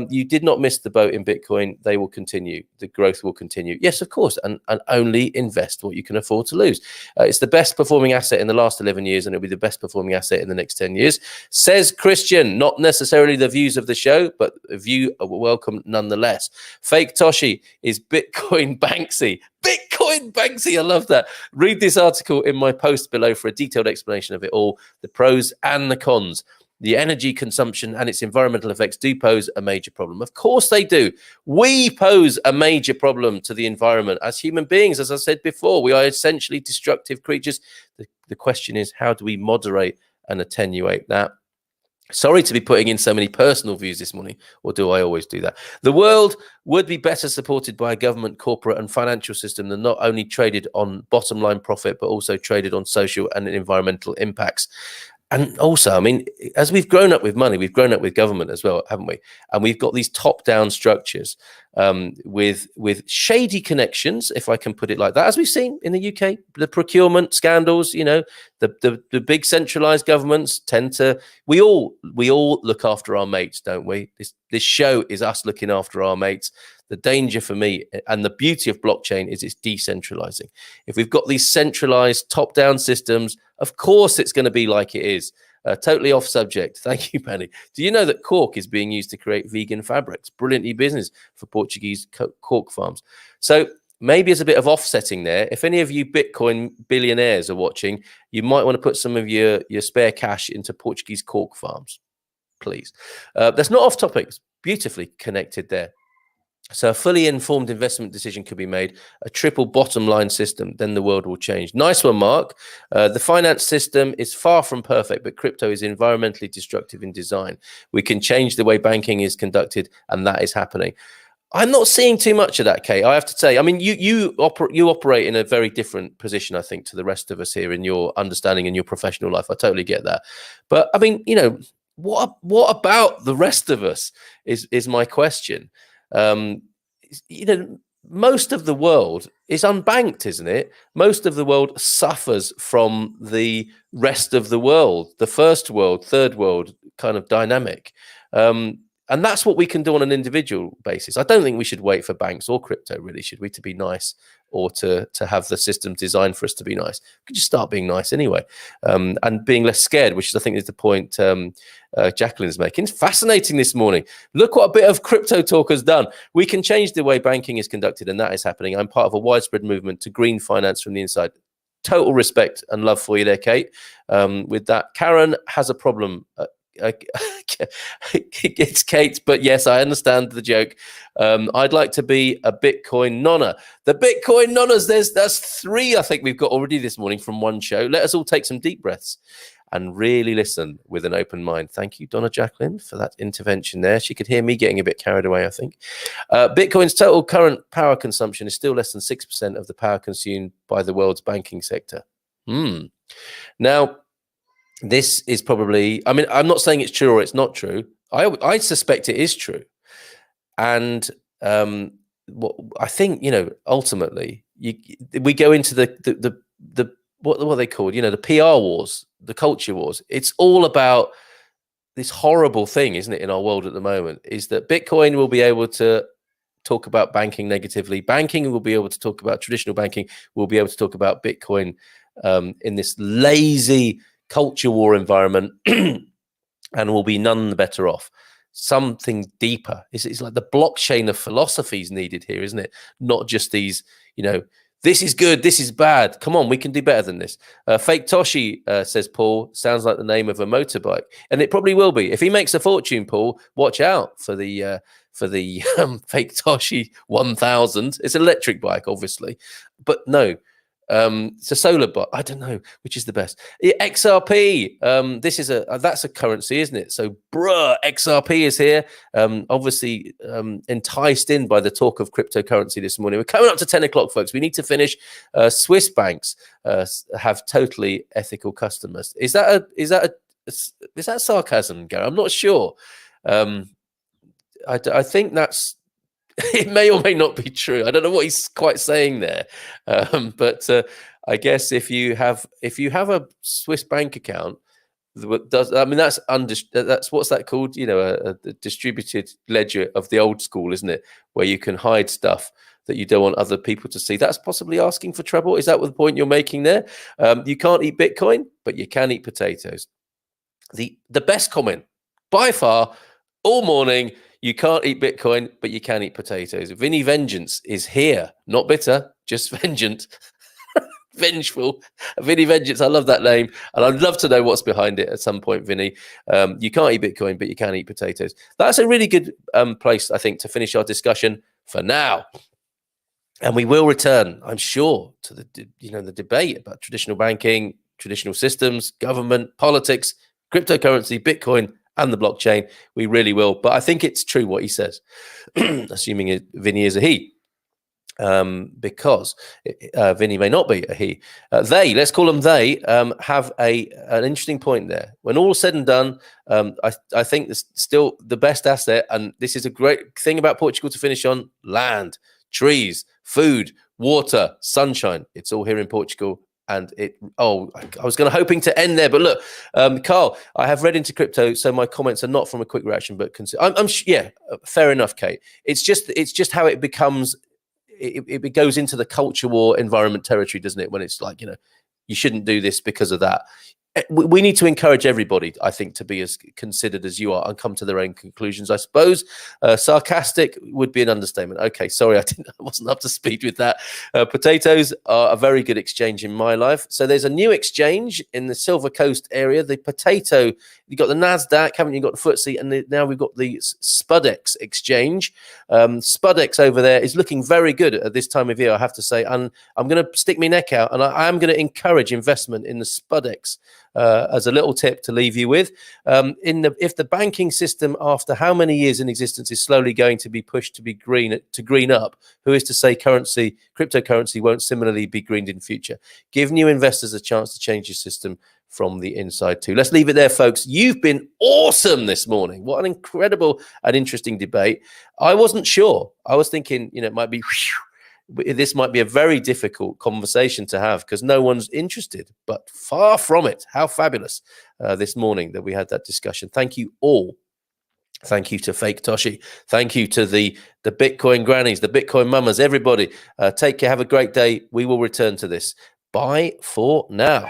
you did not miss the boat in Bitcoin. They will continue. The growth will continue. Yes, of course, and only invest what you can afford to lose. It's the best performing asset in the last 11 years, and it'll be the best performing asset in the next 10 years, says Christian. Not necessarily the views of the show, but a view welcome nonetheless. Fake Toshi is Bitcoin Banksy. Bitcoin Banksy, I love that. Read this article in my post below for a detailed explanation of it all, the pros and the cons. The energy consumption and its environmental effects do pose a major problem. Of course they do. We pose a major problem to the environment. As human beings, as I said before, we are essentially destructive creatures. The question is, how do we moderate and attenuate that? Sorry to be putting in so many personal views this morning, or do I always do that? The world would be better supported by a government, corporate and financial system that not only traded on bottom line profit, but also traded on social and environmental impacts. And also, I mean, as we've grown up with money, we've grown up with government as well, haven't we? And we've got these top-down structures with shady connections, if I can put it like that, as we've seen in the UK, the procurement scandals. The big centralized governments tend to. We all look after our mates, don't we? This show is us looking after our mates. The danger for me and the beauty of blockchain is it's decentralizing. If we've got these centralized top-down systems, of course it's going to be like it is. Totally off subject. Thank you, Penny. Do you know that cork is being used to create vegan fabrics? Brilliant new business for Portuguese cork farms. So maybe there's a bit of offsetting there. If any of you Bitcoin billionaires are watching, you might want to put some of your spare cash into Portuguese cork farms, please. That's not off topic. It's beautifully connected there. So a fully informed investment decision could be made, a triple bottom line system, then the world will change. Nice one, Mark. The finance system is far from perfect, but crypto is environmentally destructive in design. We can change the way banking is conducted, and that is happening. I'm not seeing too much of that, Kate. I have to say. I mean, you operate in a very different position, I think, to the rest of us here in your understanding and your professional life. I totally get that. But I mean, what about the rest of us is my question. Um, most of the world is unbanked, isn't it? Most of the world suffers from the rest of the world, the first world, third world kind of dynamic. And that's what we can do on an individual basis. I don't think we should wait for banks or crypto, really, should we, to be nice, or to have the system designed for us to be nice. We could just start being nice anyway, and being less scared, which is, I think, is the point Jacqueline's making. It's fascinating this morning. Look what a bit of crypto talk has done. We can change the way banking is conducted, and that is happening. I'm part of a widespread movement to green finance from the inside. Total respect and love for you there, Kate. With that, Karen has a problem. It's Kate, but yes, I understand the joke. I'd like to be a Bitcoin nonna. The Bitcoin nonnas, that's 3 I think we've got already this morning from one show. Let us all take some deep breaths and really listen with an open mind. Thank you, Donna Jacqueline, for that intervention there. She could hear me getting a bit carried away, I think. Bitcoin's total current power consumption is still less than 6% of the power consumed by the world's banking sector. Now, this is probably, I mean, I'm not saying it's true or it's not true. I suspect it is true. And what I think, ultimately, we go into the what are they called? The PR wars, the culture wars. It's all about this horrible thing, isn't it, in our world at the moment, is that Bitcoin will be able to talk about banking negatively. Banking will be able to talk about traditional banking. We'll be able to talk about Bitcoin in this lazy culture war environment, and we'll be none the better off. Something deeper. It's like the blockchain of philosophies needed here, isn't it? Not just these, this is good, this is bad. Come on, we can do better than this. Fake Toshi, says Paul, sounds like the name of a motorbike, and it probably will be. If he makes a fortune, Paul, watch out for the Fake Toshi 1000. It's an electric bike, obviously, but no. It's a solar bot. I don't know which is the best. XRP. This is that's a currency, isn't it? So, XRP is here. Obviously, enticed in by the talk of cryptocurrency this morning. We're coming up to 10 o'clock, folks. We need to finish. Swiss banks have totally ethical customers. Is that sarcasm, Gary? I'm not sure. I think that's. It may or may not be true. I don't know what he's quite saying there, but I guess if you have a Swiss bank account, that's what's that called? A distributed ledger of the old school, isn't it? Where you can hide stuff that you don't want other people to see. That's possibly asking for trouble. Is that what the point you're making there? You can't eat Bitcoin, but you can eat potatoes. The best comment by far all morning. You can't eat Bitcoin, but you can eat potatoes. Vinny Vengeance is here. Not bitter, just vengeant. Vengeful. Vinny Vengeance, I love that name. And I'd love to know what's behind it at some point, Vinny. You can't eat Bitcoin, but you can eat potatoes. That's a really good place, I think, to finish our discussion for now. And we will return, I'm sure, to the debate about traditional banking, traditional systems, government, politics, cryptocurrency, Bitcoin, and the blockchain. We really will. But I think it's true what he says, assuming Vinny is a he, because Vinny may not be a he. They, let's call them they, have an interesting point there. When all said and done, I think there's still the best asset, and this is a great thing about Portugal to finish on: land, trees, food, water, sunshine. It's all here in Portugal. And I was hoping to end there, but look, Carl, I have read into crypto, so my comments are not from a quick reaction, but fair enough, Kate. It's just how it becomes. It goes into the culture war environment territory, doesn't it? When it's like, you shouldn't do this because of that. we need to encourage everybody, I think, to be as considered as you are and come to their own conclusions, I suppose. Sarcastic would be an understatement. Okay, sorry, I wasn't up to speed with that. Potatoes are a very good exchange in my life. So there's a new exchange in the Silver Coast area. The potato, you've got the NASDAQ, haven't you got the FTSE, and now we've got the Spudex exchange. Spudex over there is looking very good at this time of year, I have to say. And I'm going to stick my neck out, and I am going to encourage investment in the Spudex. As a little tip to leave you with, if the banking system, after how many years in existence, is slowly going to be pushed to be green up, who is to say cryptocurrency won't similarly be greened in future? Give new investors a chance to change your system from the inside too. Let's leave it there, folks. You've been awesome this morning. What an incredible and interesting debate. I wasn't sure. I was thinking, it might be. This might be a very difficult conversation to have because no one's interested, but far from it. How fabulous this morning that we had that discussion. Thank you all. Thank you to Fake Toshi. Thank you to the Bitcoin grannies, the Bitcoin mamas, everybody. Take care. Have a great day. We will return to this. Bye for now.